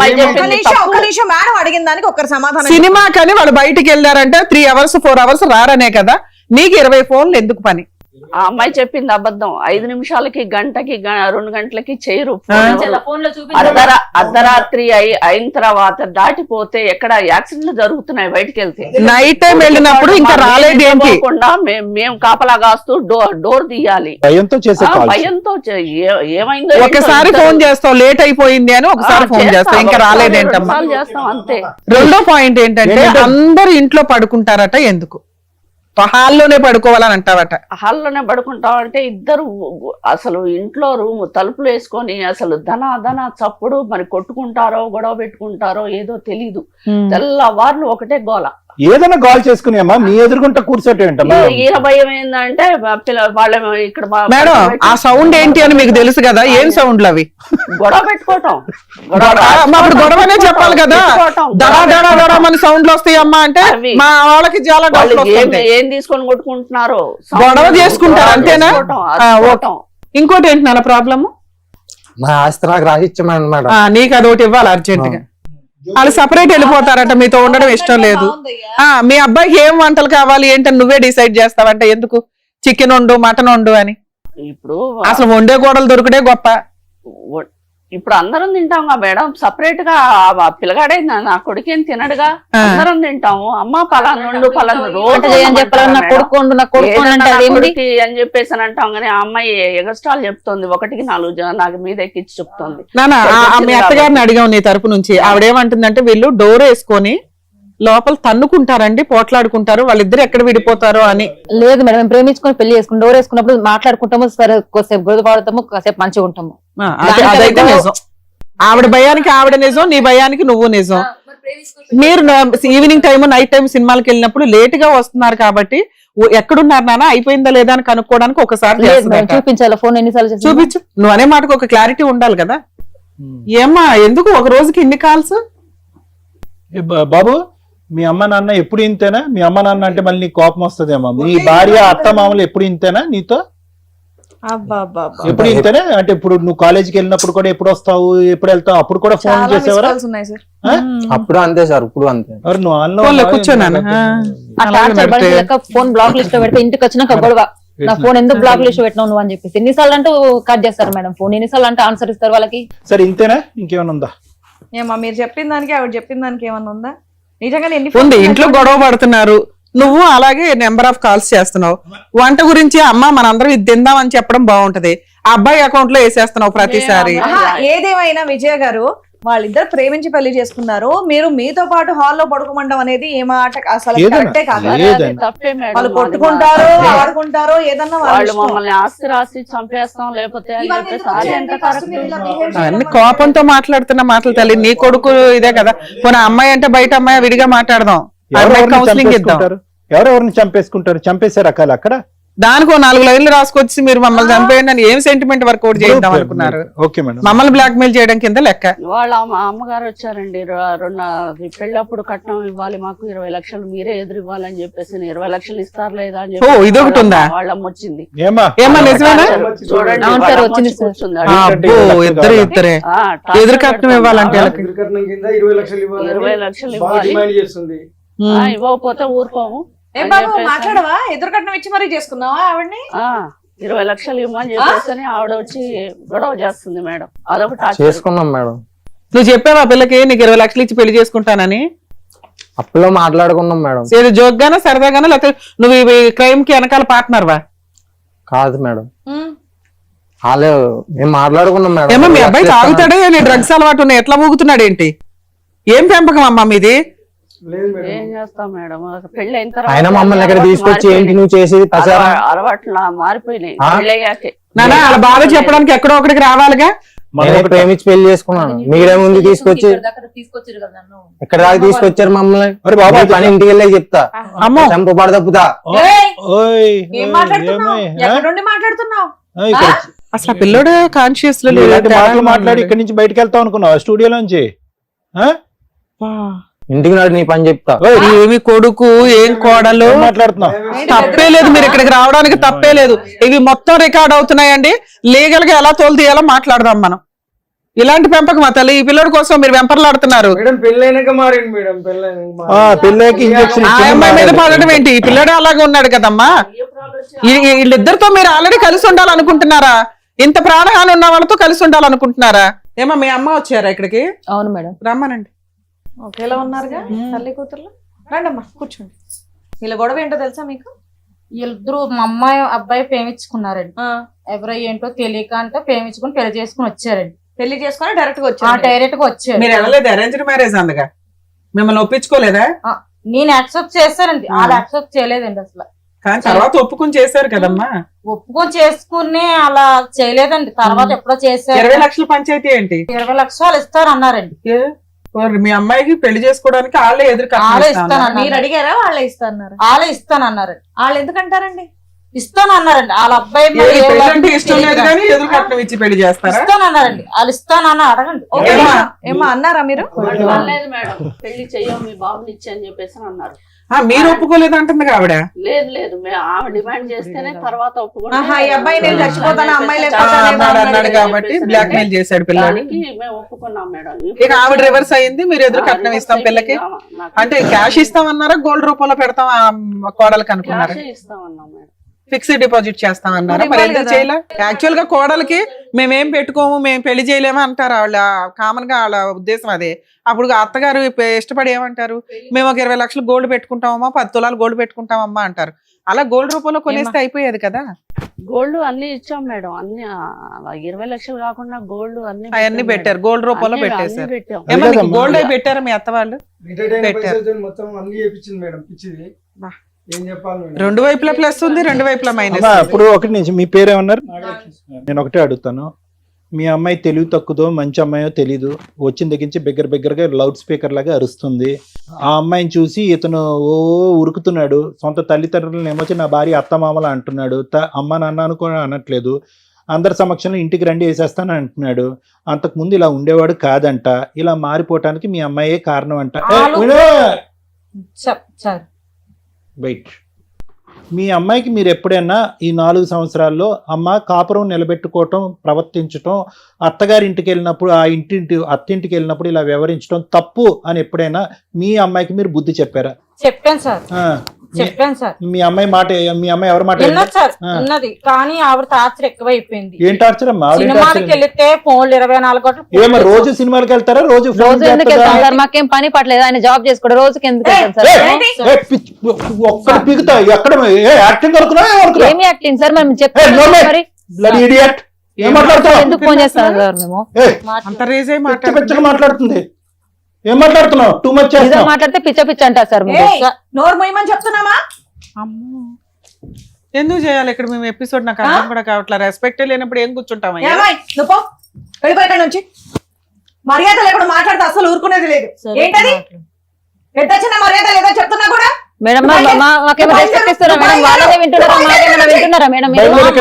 సినిమా కానీ వాళ్ళు బయటికి వెళ్ళారంటే 3 అవర్స్ 4 అవర్స్ రారనే కదా. నీకు 20 ఫోన్లు ఎందుకు పని? ఆ అమ్మాయి చెప్పింది అబద్ధం. 5 నిమిషాలకి గంటకి 2 గంటలకి చేయరు. అర్ధరాత్రి అయిన తర్వాత దాటిపోతే ఎక్కడ యాక్సిడెంట్లు జరుగుతున్నాయి. బయటకి వెళ్తే నైట్ టైం వెళ్ళినప్పుడు ఇంకా రాలేదు ఏంటి? మేము కాపలా కాస్తూ డోర్ తీయాలి. భయంతో ఏమైందో ఒకసారి ఫోన్ చేస్తాం లేట్ అయిపోయింది అని, ఒకసారి ఫోన్ చేస్తాం ఇంకా రాలేదేంటమ్మా. చేస్తాం అంతే. రెండో పాయింట్ ఏంటంటే అందరు ఇంట్లో పడుకుంటారట, ఎందుకు హాల్లోనే పడుకోవాలని అంటావట? హాల్లోనే పడుకుంటాం అంటే ఇద్దరు అసలు ఇంట్లో రూమ్ తలుపులు వేసుకొని అసలు ధన చప్పుడు మరి కొట్టుకుంటారో గొడవ పెట్టుకుంటారో ఏదో తెలీదు. తెల్లవార్లు ఒకటే గోల. ఏదైనా కాల్ చేసుకుని అమ్మా మీ ఎదురుకుంటా కూర్చోటే ఈయన భయం ఏంటంటే వాళ్ళ ఇక్కడ మేడం ఆ సౌండ్ ఏంటి అని మీకు తెలుసు కదా. ఏం సౌండ్లు అవి? గొడవ పెట్టుకోవటం. అప్పుడు గొడవనే చెప్పాలి కదా. మన సౌండ్లు వస్తాయి అమ్మా అంటే మా వాళ్ళకి చాలా ఏం తీసుకొని కొట్టుకుంటున్నారు, గొడవ చేసుకుంటారు అంతేనా? ఇంకోటి ఏంటి నాన్న ప్రాబ్లమ్? మా ఆస్తి నాకు రాసిచ్చామండి మేడం. నీకు అదొకటి ఇవ్వాలి అర్జెంట్ గా. వాళ్ళు సపరేట్ వెళ్ళిపోతారట, మీతో ఉండడం ఇష్టం లేదు. మీ అబ్బాయికి ఏం వంటలు కావాలి ఏంటని నువ్వే డిసైడ్ చేస్తావంటే ఎందుకు? చికెన్ వండు, మటన్ వండు అని. ఇప్పుడు అసలు వండే కూడలు దొరికితే గొప్ప. ఇప్పుడు అందరం తింటాం మేడం. సపరేట్ గా పిల్లగాడే నా కొడుకేం తినడుగా. అందరం తింటాము. అమ్మ పలానా అని చెప్పేసి అని అంటాం. కానీ ఆ అమ్మాయి ఎగస్ట్రాల్ చెప్తుంది. 1కి 4 నాకు మీద ఎక్కించి చెప్తుంది. మీ అత్తగారిని అడిగాం నీ తరపు నుంచి. ఆవిడేమంటుందంటే వీళ్ళు డోర్ వేసుకొని లోపల తన్నుకుంటారండి, పోట్లాడుకుంటారు, వాళ్ళిద్దరు ఎక్కడ విడిపోతారో అని. లేదు మేడం, మేము ప్రేమించుకొని పెళ్లి చేసుకుని డోర్ వేసుకున్నప్పుడు మాట్లాడుకుంటాము, సరే కొద్దిసేపు గొడవ పడతాము, కాసేపు మంచిగా ఉంటాము. అదైతే నిజం. ఆవిడ భయానికి ఆవిడ నిజం, నీ భయానికి నువ్వు నిజం. మీరు ఈవినింగ్ టైం నైట్ టైం సినిమాలకు వెళ్ళినప్పుడు లేట్ గా వస్తున్నారు కాబట్టి ఎక్కడున్నారు నాన్న అయిపోయిందా లేదా అని కనుక్కోవడానికి ఒకసారి లేదు మేడం, చేస్తున్నారు. చూపించాలా ఫోన్ ఎన్నిసార్లు చేసినా? చూపించు నువ్వు అనే మాటకు ఒక క్లారిటీ ఉండాలి కదా. ఏమ్మా ఎందుకు ఒక రోజుకి ఇన్ని కాల్స్? బాబు మీ అమ్మ నాన్న ఎప్పుడు ఇంతేనా? మీ అమ్మ నాన్న అంటే మళ్ళీ నీకు కోపం వస్తుందేమో. మీ భార్య అత్త మామలు ఎప్పుడు ఇంతేనా నీతో? ఎప్పుడు ఇంతేనా? అంటే ఇప్పుడు నువ్వు కాలేజీకి వెళ్ళినప్పుడు కూడా ఎప్పుడు వస్తావు ఎప్పుడు వెళ్తావు అప్పుడు కూడా ఫోన్ చేసేవారా? ఉన్నాయి సార్. అప్పుడు అంతే సార్, ఇప్పుడు అంతే. నువ్వు ఫోన్లో కూర్చోనాను. ఆ టార్చర్ బండి లెక్క ఫోన్ బ్లాక్ లిస్ట్ లో పెడితే ఇంటికి వచ్చినాక గొడవ, నా ఫోన్ ఎందుకు బ్లాక్ లిస్ట్ పెట్టినావు నువ్వు అని చెప్పేసి ఎన్నిసార్లు అంటూ కట్ చేస్తారు మేడం ఫోన్, ఎన్నిసార్లు అంటే ఆన్సర్ ఇస్తారు వాళ్ళకి. సరే ఇంతేనా ఇంకేమైనా ఉందా? ఏమా మీరు చెప్పిన దానికి ఆవిడ చెప్పిన దానికి ఏమన్నా ఉందా? నిజంగానే ఎన్ని ఉంది, ఫోన్లు ఇంట్లో గొడవ పడుతున్నారు, నువ్వు అలాగే నెంబర్ ఆఫ్ కాల్స్ చేస్తున్నావు. వంట గురించి అమ్మ మనందరం ఇది తిందామని చెప్పడం బాగుంటది, ఆ అబ్బాయి అకౌంట్ లో వేసేస్తున్నావు ప్రతిసారి. ఆహా, ఏదేమైనా విజయ గారు వాళ్ళిద్దరు ప్రేమించి పెళ్లి చేసుకున్నారు, మీరు మీతో పాటు హాల్లో పడుకోమండం అనేది ఏ మాట అసలు ఏదైనా, కరెక్టే కాదు. ఏదైనా. తప్పే మేడం. వాళ్ళు కొట్టుకుంటారు, ఆడుకుంటారు, ఏదన్నా వాళ్ళ వాళ్ళు ఇష్టం. మమ్మల్ని ఆస్తి రాసి చంపేస్తాం లేకపోతే అని ఇవన్నీ చెప్పేసి ఎందుకు అది చేయండి? ఎంత ఫస్ట్ కరెక్ట్? మీరు ఇలా behave చేయడం అన్ని వల్ల కోపంతో మాట్లాడుతున్న మాటలు తల్లి. నీ కొడుకు ఇదే కదా, పోనీ అమ్మాయి అంటే బయట అమ్మాయి విడిగా మాట్లాడదాం, ఎవరెవరిని కౌన్సిలింగ్ ఇద్దాం. చంపేసుకుంటారు? ఎవరెవరిని చంపేసుకుంటారు? చంపేసే రకాలు అక్కడ. దానికి 4 లైన్లు రాసుకొచ్చి మీరు మమ్మల్ని చంపేయండి అని ఏం సెంటిమెంట్ వర్కౌట్ చేద్దాం అనుకున్నారు? Okay madam. మమ్మల్ని బ్లాక్ మెయిల్ చేయడం కింద లెక్క. వాళ్ళ అమ్మగారు వచ్చారండి, పెళ్ళప్పుడు కట్నం ఇవ్వాలి మాకు 20 లక్షలు మీరే ఎదురు ఇవ్వాలని చెప్పేసి 20 లక్షలు ఇస్తారు లేదా అని ఓ, ఇదొకటి ఉందా? వాళ్ళమ్మ వచ్చింది. ఏమా ఏమా నిజమేనా? చూడండి అవును సార్, వాళ్ళ అమ్మ వచ్చింది వచ్చి సార్. కూర్చుంది. అబ్బో, ఇద్దరే ఆ, టార్చర్ ఎదురు కట్నం ఇవ్వాలంటే పెడతాం. వాళ్ళకి. 20 లక్షలు ఇవ్వాలి 20 లక్షలు ఇవ్వాలి, డిమాండ్ చేస్తుంది. ఇవ్వకపోతే ఊరుకోము ఏం అని బాబు చెప్పేసి. మాట్లాడవా? ఎదురు కట్నం ఇచ్చి మరీ చేసుకున్నావా ఆవిడ్ని? 20 లక్షలు ఇవ్వమని చెప్పేసి ఆవిడ వచ్చి గొడవ చేస్తుంది మేడం. అదొక టార్చర్. చేసుకున్నాం మేడం. నువ్వు చెప్పావా పిల్లకి నీకు 20 లక్షలు ఇచ్చి పెళ్లి చేసుకుంటానని? అప్పులో మాట్లాడుకున్నాం మేడం. ఏదో జోక్గానా సరదాగానా లేకపోతే నువ్వు ఈ క్రైమ్ కి వెనకాల పార్ట్నర్వా? కాదు మేడం, వాళ్ళే మేము మాట్లాడుకున్నాం మేడం. ఏమో మీ అబ్బాయి తాగుతాడే, డ్రగ్స్ అలవాటు ఉన్నాయి, ఎట్లా ఊగుతున్నాడు ఏంటి? ఏం పెంపకం అమ్మా మీది? లేదు మేడం. ఏం చేస్తాం మేడం, పెళ్లి అయిన ఆయన మమ్మల్ని ఎక్కడ తీసుకొచ్చి ఏంటి నువ్వు చేసేది ప్రచారం? అలవాట్లు మారిపోయినాయి పెళ్ళయ్యాకే. నానా వాళ్ళ బాధ చెప్పడానికి ఎక్కడో ఒకటికి రావాలిగా. నేను ప్రేమించి పెళ్లి చేసుకున్నాను, మీరేముంది తీసుకొచ్చి తీసుకొచ్చారు కదా నన్ను. ఎక్కడ దాకా తీసుకొచ్చారు మమ్మల్ని? అరే బాబు, మీ పని ఇంటికి వెళ్ళే చెప్తా, అమ్మో. చంపబడ తప్పుతా. ఏయ్, ఓయ్, ఏం ఓయ్, మాట్లాడుతున్నావు? ఏమై, ఎక్కడ నుండి మాట్లాడుతున్నావు? ఇక్కడ అసలు ఆ పిల్లోడు కాన్షియస్ లో నువ్వు ఇలాంటి మాటలు లేడు. మాట్లాడి ఇక్కడి నుంచి బయటకు వెళ్తావు అనుకున్నావు స్టూడియోలోంచి? ఇంటికి నాడు నీ పని చెప్తా. ఏమి కొడుకు ఏం కోడలు ఏం మాట్లాడుతున్నావు? తప్పే లేదు, మీరు ఇక్కడికి రావడానికి తప్పే లేదు. ఇవి మొత్తం రికార్డ్ అవుతున్నాయండి, లీగల్ గా ఎలా తోలు తీయాలో మాట్లాడదాం మనం. ఇలాంటి పెంపకం తల్లి, ఈ పిల్లడి కోసం మీరు వెంపర్లాడుతున్నారు. మేడం పెళ్ళైనాక మారింది మేడం, పిల్లకి ఇంజక్షన్ ఆ అమ్మాయి మీద పడడం ఏంటి? ఈ పిల్లడు అలాగే ఉన్నాడు కదమ్మా. వీళ్ళిద్దరితో మీరు ఆల్రెడీ కలిసి ఉండాలనుకుంటున్నారా? ఇంత ప్రాణహాని ఉన్న వాళ్ళతో కలిసి ఉండాలనుకుంటున్నారా? ఏమో మీ అమ్మ వచ్చారా ఇక్కడికి? అవును మేడం. రమ్మనండి. ఒకేలా ఉన్నారుగా తల్లి కూతుర్లు. రండమ్మా కూర్చోండి. వీళ్ళ గొడవ ఏంటో తెలుసా మీకు? వీళ్ళిద్దరు మా అమ్మాయి అబ్బాయి ప్రేమించుకున్నారండి. ఎవరో ఏంటో తెలియక అంటే ప్రేమించుకుని పెళ్లి చేసుకుని వచ్చారండి. పెళ్లి చేసుకుని డైరెక్ట్ గా వచ్చారు. డైరెక్ట్ గా వచ్చారు. మీరు వెళ్ళలేదు అరేంజ్డ్ మ్యారేజ్ అందుగా? మిమ్మల్ని ఒప్పించుకోలేదా? నేను యాక్సెప్ట్ చేశానండి, వాళ్ళు యాక్సెప్ట్ చేయలేదండి అసలు. కానీ తర్వాత ఒప్పుకుని చేశారు కదమ్మా. ఒప్పుకొని చేసుకుని అలా చేయలేదండి, తర్వాత ఎప్పుడో చేశారు. 20 లక్షల పంచాయతీ ఏంటి? 20 లక్షలు ఇస్తారు అన్నారండి. మీ అమ్మాయికి పెళ్లి చేసుకోవడానికి వాళ్ళే ఎదురు వాళ్ళే ఇస్తానన్నారు. మీరు అడిగారా? వాళ్ళే ఇస్తాన్నారు. వాళ్ళే ఇస్తానన్నారండి. వాళ్ళు ఎందుకంటారండి? ఇస్తానన్నారండి. వాళ్ళ అబ్బాయి పెళ్ళంటే ఇష్టం లేదు కానీ ఎదురు కట్నం ఇచ్చి పెళ్లి చేస్తారా? ఇస్తానన్నారండి. వాళ్ళు ఇస్తానన్న అడగండి. ఏమా అన్నారా మీరు? లేదు మేడం, పెళ్లి చెయ్యం మీ బాబుని ఇచ్చి అని చెప్పేసి అన్నారు. మీరు ఒప్పుకోలేదు అంటుంది ఆవిడ. లేదు లేదు, ఆమె డిమాండ్ చేస్తేనే తర్వాత ఈ అబ్బాయి నేను చచ్చిపోతాను, అమ్మాయి అన్నాడు కాబట్టి బ్లాక్ మెయిల్ చేశాడు పిల్లలు. మేము ఒప్పుకున్నాం మేడం. ఇక ఆవిడ రివర్స్ అయింది, మీరు ఎదురు కట్నం ఇస్తాం పిల్లకి అంటే క్యాష్ ఇస్తామన్నారా గోల్డ్ రూపంలో పెడతాం కోడలకి అనుకున్నారా? ఇస్తామన్నాం మేడం. ఫిక్స్డ్ డిపాజిట్ చేస్తామన్నారా? మరి ఎందుకు చేయలే? యాక్చువల్ గా కోడలకి మేమేం పెట్టుకోము, మేము పెళ్లి చేయలేము అంటారు వాళ్ళ కామన్ గా, వాళ్ళ ఉద్దేశం అదే. అప్పుడు అత్తగారు ఇష్టపడి ఏమంటారు? మేము ఒక 20 లక్షలు గోల్డ్ పెట్టుకుంటామమ్మా, 10 తులాలు గోల్డ్ పెట్టుకుంటామమ్మా అంటారు. అలా గోల్డ్ రూపంలో కొనేస్తే అయిపోయేది కదా. గోల్డ్ అన్ని ఇచ్చాం మేడం, అన్ని 20 లక్షలు కాకుండా గోల్డ్ అవన్నీ పెట్టారు, గోల్డ్ రూపంలో పెట్టేశారు. పెట్టాం. ఏమో మీకు గోల్డ్ అయి పెట్టారా మీ అత్త వాళ్ళు? మొత్తం అన్ని చేపించింది మేడం, పిచ్చిది. ఏం చెప్పాలి మేడం? రెండు వైపులా ప్లస్ ఉంది, రెండు వైపులా మైనస్. ఇప్పుడు ఒకటి నుంచి మీ పేరు ఏమన్నారు? నేను ఒకటే అడుగుతాను, మీ అమ్మాయి తెలివి తక్కువదో మంచి అమ్మాయో తెలీదు, వచ్చిన దగ్గర నుంచి బిగ్గరగా లౌడ్ స్పీకర్ లాగా అరుస్తుంది. ఆ అమ్మాయిని చూసి ఇతను ఉరుకుతున్నాడు. సొంత తల్లిదండ్రులను ఏమొచ్చి నా భార్య అత్తమామలా అంటున్నాడు. అమ్మ నాన్న కూడా అనట్లేదు. అందరి సమక్షంలో ఇంటికి రండి వేసేస్తాను అంటున్నాడు. అంతకుముందు ఇలా ఉండేవాడు కాదంట. ఇలా మారిపోవటానికి మీ అమ్మాయే కారణం అంట. వెయిట్, మీ అమ్మాయికి మీరు ఎప్పుడైనా ఈ 4 సంవత్సరాల్లో అమ్మ కాపురం నిలబెట్టుకోవటం, ప్రవర్తించటం, అత్తగారి ఇంటికి వెళ్ళినప్పుడు అత్తింటికి వెళ్ళినప్పుడు ఇలా వ్యవహరించడం తప్పు అని ఎప్పుడైనా మీ అమ్మాయికి మీరు బుద్ధి చెప్పారా? చెప్పాను సార్. మీ అమ్మాయి మాట, మీ అమ్మాయి ఎవరి మాట ఉన్నది, కానీ ఆవిడ టార్చర్ ఎక్కువైపోయింది. ఏం టార్చర్ అమ్మా? సినిమాకి వెళ్తే ఫోన్లు 24 గంటలు. ఏమో రోజు సినిమాకి వెళ్తారా? రోజు ఎందుకు వెళ్తాం సార్? మాకేం పని పట్టలేదు, ఆయన జాబ్ చేసుకోవడం. రోజుకి ఎందుకు వెళ్తాం సార్? ఒక్కడ పీకుతా ఎక్కడ యాక్టింగ్ ఏమి యాక్టింగ్ సార్? మేము చెప్తాం మరి. ఎందుకు ఫోన్ చేస్తాం సార్? మేము మాట్లాడుతుంది. ఏం మాట్లాడుతున్నావు? టూ మచ్ మాట్లాడితే పిచ్చ అంటారు సార్. నోరు మొయ్యమని చెప్తున్నామా? అమ్మో, ఎందుకు చేయాలి ఇక్కడ మేము ఎపిసోడ్? నాకు అర్థం కూడా కావట్లేదు. రెస్పెక్ట్ లేనప్పుడు ఏం కూర్చుంటాం? నువ్వు వెళ్ళిపోయి నుంచి మర్యాద లేకుండా మాట్లాడితే అసలు ఊరుకునేది లేదు. ఏంటది పెద్ద చిన్న మర్యాద లేదో చెప్తున్నా కూడా. మేడం మాకేమో రెస్పెక్ట్ ఇస్తారా మేడం? వాళ్ళనే వింటున్నారా? మాకేమైనా వింటున్నారా మేడం?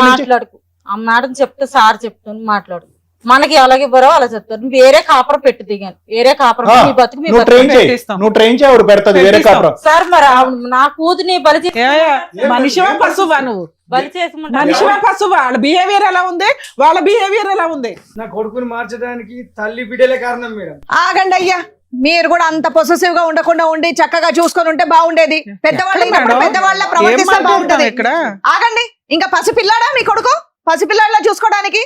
మాట్లాడుకు ఆ మేడం చెప్తే సార్ చెప్తాను మాట్లాడు. మనకి అలాగే బరో అలా చెప్తారు. వేరే కాపురం పెట్టి దిగాను, వేరే కాపురం మీ బతుకు మీ సార్. మరి నా కూతుని బలి మనిషివా పశువా? నువ్వు బలి చేసి మనిషివా పశువా? వాళ్ళ బిహేవియర్ ఎలా ఉంది? వాళ్ళ బిహేవియర్ ఎలా ఉంది? నా కొడుకుని మార్చడానికి తల్లి బిడ్డలే కారణం మేడం. ఆగండి అయ్యా, మీరు కూడా అంత పొసెసివ్ గా ఉండకుండా ఉండి చక్కగా చూసుకొని ఉంటే బాగుండేది. పెద్దవాళ్ళ ప్రవర్తిస్తే బాగుంటది. ఆగండి, ఇంకా పసిపిల్లాడా మీ కొడుకు? పసిపిల్లాడిలా చూసుకోవడానికి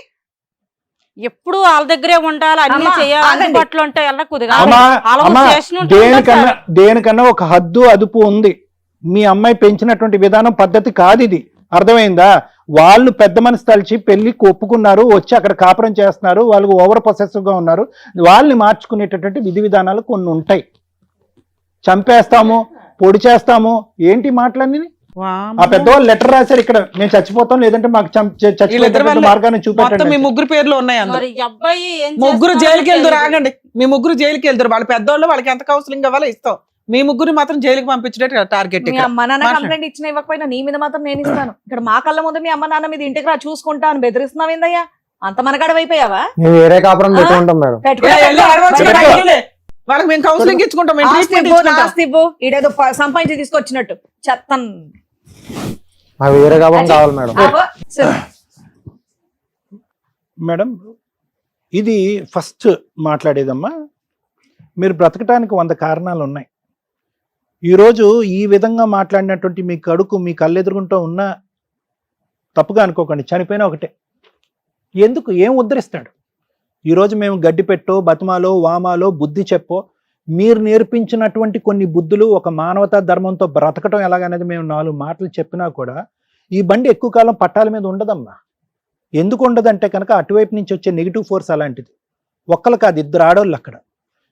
ఎప్పుడు వాళ్ళ దగ్గరే ఉండాలి, అన్ని చేయాలి, పట్లు ఉంటే దేనికన్నా ఒక హద్దు అదుపు ఉంది. మీ అమ్మాయి పెంచినటువంటి విధానం పద్ధతి కాదు ఇది. అర్థమైందా? వాళ్ళు పెద్ద మనసు తలిచి పెళ్లికి ఒప్పుకున్నారు, వచ్చి అక్కడ కాపురం చేస్తున్నారు, వాళ్ళు ఓవర్ పొసెసివ్ గా ఉన్నారు. వాళ్ళని మార్చుకునేటటువంటి విధి విధానాలు కొన్ని ఉంటాయి. చంపేస్తాము, పొడి చేస్తాము, ఏంటి మాటలన్నీ? ఆ పెద్దవాళ్ళు లెటర్ రాశారు, ఇక్కడ నేను చచ్చిపోతాం లేదంటే మాకు మార్గాన్ని చూపెట్టండి. మీ ముగ్గురు పేర్లు ఉన్నాయి. ముగ్గురు జైలుకి వెళ్తారు. ఆగండి, మీ ముగ్గురు జైలుకి వెళ్తారు. వాళ్ళ పెద్దవాళ్ళు, వాళ్ళకి ఎంత కౌన్సిలింగ్ కావాలో ఇస్తాం. మీ ముగ్గురు మాత్రం జైలుకి పంపించే టార్గెట్. మీ అమ్మ నాన్న కంప్లైంట్ ఇచ్చినా ఇవ్వకపోయినా నీ మీద మాత్రం నేను ఇస్తాను. ఇక్కడ మా కళ్ళ ముందు మీ అమ్మ నాన్న మీద ఇంటికి రా చూసుకుంటా అని బెదిరిస్తున్నావు ఏందయ్యా? అంత మనగడవైపోయావా? వేరే కాపురం పెట్టుకుంటాం మేడం. వాళ్ళకి మేము కౌన్సిలింగ్ ఇచ్చుకుంటాం. ఇదేదో సంపాదించి తీసుకొచ్చినట్టు చెత్తం. వేరే కాపురం కావాలి మేడం. మేడం, ఇది ఫస్ట్ మాట్లాడేదమ్మా. మీరు బ్రతకటానికి 100 కారణాలు ఉన్నాయి. ఈరోజు ఈ విధంగా మాట్లాడినటువంటి మీ కడుకు మీ కళ్ళెదురుగుంటూ ఉన్న తప్పుగా అనుకోకండి, చనిపోయినా ఒకటే. ఎందుకు? ఏం ఉద్ధరిస్తాడు? ఈరోజు మేము గడ్డి పెట్టో, బతుమాలో, వామాలో, బుద్ధి చెప్పో, మీరు నేర్పించినటువంటి కొన్ని బుద్ధులు, ఒక మానవతా ధర్మంతో బ్రతకటం ఎలాగనేది మేము 4 మాటలు చెప్పినా కూడా ఈ బండి ఎక్కువ కాలం పట్టాల మీద ఉండదమ్మా. ఎందుకు ఉండదంటే కనుక అటువైపు నుంచి వచ్చే నెగిటివ్ ఫోర్స్ అలాంటిది. ఒక్కరు కాదు, 2 ఆడోళ్ళు అక్కడ.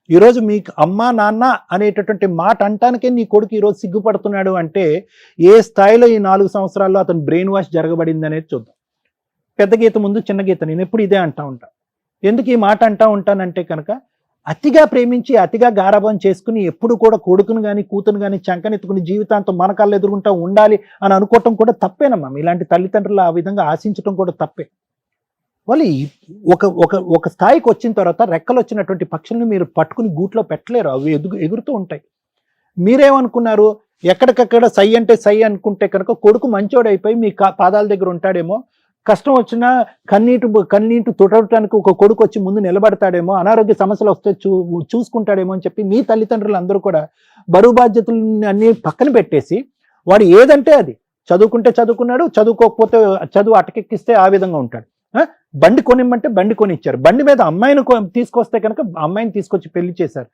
ఈరోజు మీకు అమ్మ నాన్న అనేటటువంటి మాట అంటానికే నీ కొడుకు ఈరోజు సిగ్గుపడుతున్నాడు అంటే ఏ స్థాయిలో ఈ 4 సంవత్సరాల్లో అతను బ్రెయిన్ వాష్ జరగబడింది అనేది చూద్దాం. పెద్ద గీత ముందు చిన్న గీత. నేను ఎప్పుడు ఇదే అంటా ఉంటా. ఎందుకు ఈ మాట అంటా ఉంటానంటే కనుక అతిగా ప్రేమించి అతిగా గారాబం చేసుకుని ఎప్పుడు కూడా కొడుకును కానీ కూతురు కానీ చంకనెత్తుకుని జీవితాంతం మన కళ్ళు ఎదుర్కొంటా ఉండాలి అని అనుకోవటం కూడా తప్పేనమ్మా. ఇలాంటి తల్లిదండ్రులు ఆ విధంగా ఆశించడం కూడా తప్పే. వాళ్ళు ఒక స్థాయికి వచ్చిన తర్వాత రెక్కలు వచ్చినటువంటి పక్షుల్ని మీరు పట్టుకుని గూట్లో పెట్టలేరు, అవి ఎగురుతూ ఉంటాయి. మీరేమనుకున్నారు? ఎక్కడికక్కడ సై అంటే సై అనుకుంటే కనుక కొడుకు మంచోడైపోయి మీ పాదాల దగ్గర ఉంటాడేమో, కష్టం వచ్చినా కన్నీటి తుడవటానికి ఒక కొడుకు వచ్చి ముందు నిలబడతాడేమో, అనారోగ్య సమస్యలు వస్తే చూసుకుంటాడేమో అని చెప్పి మీ తల్లిదండ్రులు అందరూ కూడా బరువు బాధ్యతలు అన్ని పక్కన పెట్టేసి వాడు ఏదంటే అది చదువుకుంటే చదువుకున్నాడు, చదువుకోకపోతే చదువు అటకెక్కిస్తే ఆ విధంగా ఉంటాడు. బండి కొనిమ్మంటే బండి కొనిచ్చారు. బండి మీద అమ్మాయిని తీసుకొస్తే కనుక అమ్మాయిని తీసుకొచ్చి పెళ్లి చేశారు.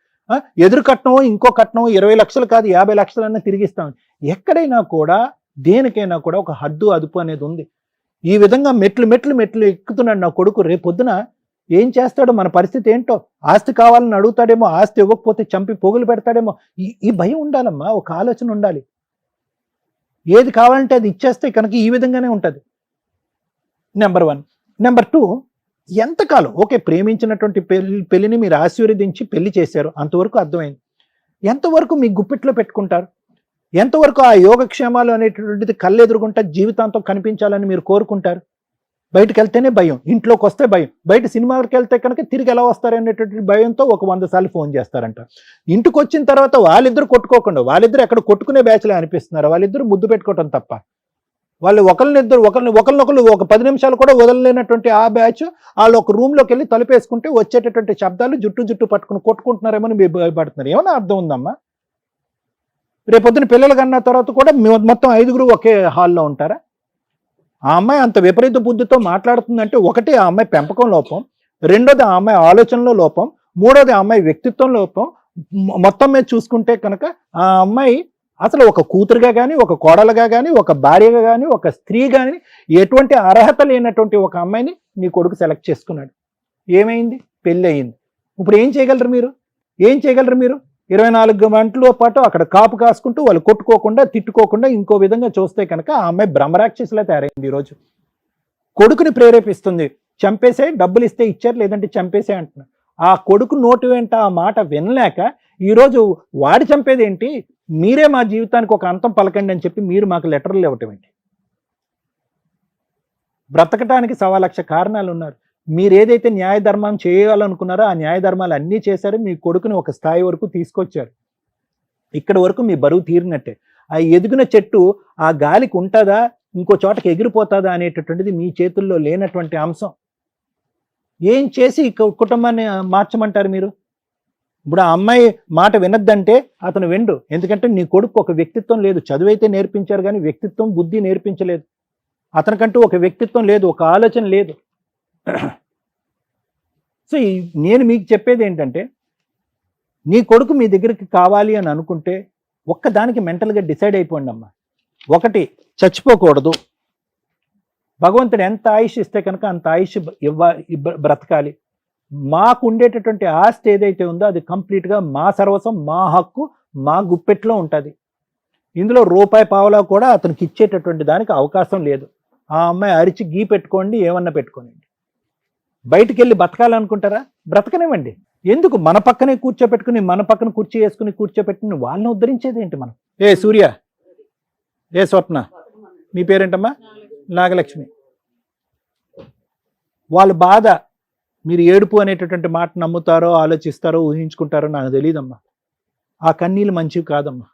ఎదురు కట్నం ఇంకో కట్నం 20 లక్షలు కాదు 50 లక్షలన్నా తిరిగిస్తాం. ఎక్కడైనా కూడా దేనికైనా కూడా ఒక హద్దు అదుపు అనేది ఉంది. ఈ విధంగా మెట్లు ఎక్కుతున్నాడు నా కొడుకు. రేపొద్దున ఏం చేస్తాడో, మన పరిస్థితి ఏంటో, ఆస్తి కావాలని అడుగుతాడేమో, ఆస్తి ఇవ్వకపోతే చంపి పోగులు పెడతాడేమో. ఈ భయం ఉండాలమ్మా, ఒక ఆలోచన ఉండాలి. ఏది కావాలంటే అది ఇచ్చేస్తే కనుక ఈ విధంగానే ఉంటుంది. నెంబర్ 1. నెంబర్ 2, ఎంతకాలం ఓకే ప్రేమించినటువంటి పెళ్లిని మీరు ఆశీర్వదించి పెళ్లి చేశారు, అంతవరకు అర్థమైంది. ఎంతవరకు మీ గుప్పిట్లో పెట్టుకుంటారు? ఎంతవరకు ఆ యోగక్షేమాలు అనేటువంటిది కళ్ళెదురుగుంటా జీవితాంతం కనిపించాలని మీరు కోరుకుంటారు? బయటకు వెళ్తేనే భయం, ఇంట్లోకి వస్తే భయం, బయట సినిమాకి వెళ్తే కనుక తిరిగి ఎలా వస్తారనేటువంటి భయంతో ఒక 100 సార్లు ఫోన్ చేస్తారంట. ఇంటికి వచ్చిన తర్వాత వాళ్ళిద్దరు కొట్టుకోకుండా, వాళ్ళిద్దరు ఎక్కడ కొట్టుకునే బ్యాచ్లే అనిపిస్తున్నారు, వాళ్ళిద్దరు ముద్దు పెట్టుకోవటం తప్ప. వాళ్ళు ఒకరినొకరు ఒక 10 నిమిషాలు కూడా వదలలేనటువంటి ఆ బ్యాచ్ వాళ్ళు ఒక రూమ్లోకి వెళ్ళి తలుపేసుకుంటే వచ్చేటటువంటి శబ్దాలు జుట్టు పట్టుకుని కొట్టుకుంటున్నారేమో అని మీరు భయపడుతున్నారు. ఏమైనా అర్థం ఉందమ్మా? రేపొద్దున పిల్లలు కన్నా తర్వాత కూడా మొత్తం 5గురు ఒకే హాల్లో ఉంటారా? ఆ అమ్మాయి అంత విపరీత బుద్ధితో మాట్లాడుతుందంటే ఒకటి ఆ అమ్మాయి పెంపకం లోపం, రెండోది ఆ అమ్మాయి ఆలోచనలో లోపం, మూడోది ఆ అమ్మాయి వ్యక్తిత్వం లోపం. మొత్తం మీద చూసుకుంటే కనుక ఆ అమ్మాయి అసలు ఒక కూతురుగా కానీ, ఒక కోడలుగా కానీ, ఒక భార్యగా కానీ, ఒక స్త్రీ కానీ ఎటువంటి అర్హత లేనటువంటి ఒక అమ్మాయిని నీ కొడుకు సెలెక్ట్ చేసుకున్నాడు. ఏమైంది? పెళ్ళి అయ్యింది. ఇప్పుడు ఏం చేయగలరు మీరు? 24 గంటల పాటు అక్కడ కాపు కాసుకుంటూ వాళ్ళు కొట్టుకోకుండా తిట్టుకోకుండా ఇంకో విధంగా చూస్తే కనుక ఆ అమ్మాయి బ్రహ్మరాక్షసులా తయారైంది. ఈరోజు కొడుకుని ప్రేరేపిస్తుంది, చంపేసే, డబ్బులు ఇస్తే ఇచ్చారు లేదంటే చంపేసే అంటున్నారు. ఆ కొడుకు నోటి వెంట ఆ మాట వినలేక ఈరోజు వాడి చంపేది ఏంటి, మీరే మా జీవితానికి ఒక అంతం పలకండి అని చెప్పి మీరు మాకు లెటర్లు ఇవ్వటం ఏంటి? బ్రతకటానికి 1,00,000 కారణాలు ఉన్నారు. మీరు ఏదైతే న్యాయ ధర్మం చేయాలనుకున్నారో ఆ న్యాయ ధర్మాలు అన్నీ చేశారు. మీ కొడుకుని ఒక స్థాయి వరకు తీసుకొచ్చారు. ఇక్కడ వరకు మీ బరువు తీరినట్టే. ఆ ఎదిగిన చెట్టు ఆ గాలికి ఉంటుందా, ఇంకో చోటకి ఎగిరిపోతుందా అనేటటువంటిది మీ చేతుల్లో లేనటువంటి అంశం. ఏం చేసి కుటుంబాన్ని మార్చమంటారు మీరు? ఇప్పుడు ఆ అమ్మాయి మాట వినద్దంటే అతను వెండు. ఎందుకంటే నీ కొడుకు ఒక వ్యక్తిత్వం లేదు. చదువైతే నేర్పించారు కానీ వ్యక్తిత్వం, బుద్ధి నేర్పించలేదు. అతనికంటూ ఒక వ్యక్తిత్వం లేదు, ఒక ఆలోచన లేదు. సో నేను మీకు చెప్పేది ఏంటంటే, నీ కొడుకు మీ దగ్గరికి కావాలి అని అనుకుంటే ఒక్కదానికి మెంటల్గా డిసైడ్ అయిపోండి అమ్మా. ఒకటి, చచ్చిపోకూడదు. భగవంతుడు ఎంత ఆయుష్ ఇస్తే కనుక అంత ఆయుష్ బ్రతకాలి. మాకు ఉండేటటువంటి ఆస్తి ఏదైతే ఉందో అది కంప్లీట్గా మా సర్వస్వం, మా హక్కు, మా గుప్పెట్లో ఉంటుంది. ఇందులో రూపాయి పావలా కూడా అతనికి ఇచ్చేటటువంటి దానికి అవకాశం లేదు. ఆ అమ్మాయి అరిచి గీ పెట్టుకోండి, ఏమన్నా పెట్టుకోండి. బయటికి వెళ్ళి బతకాలనుకుంటారా? బ్రతకనివ్వండి. ఎందుకు మన పక్కనే కూర్చోపెట్టుకుని, మన పక్కన కుర్చీ వేసుకుని కూర్చోపెట్టుకుని వాళ్ళని ఉద్ధరించేది ఏంటి మనం? ఏ సూర్య, ఏ స్వప్న, మీ పేరేంటమ్మా? నాగలక్ష్మి. వాళ్ళ బాధ మీరు ఏడుపు అనేటటువంటి మాట నమ్ముతారో, ఆలోచిస్తారో, ఊహించుకుంటారో నాకు తెలియదమ్మా. ఆ కన్నీళ్ళు మంచివి కాదమ్మా.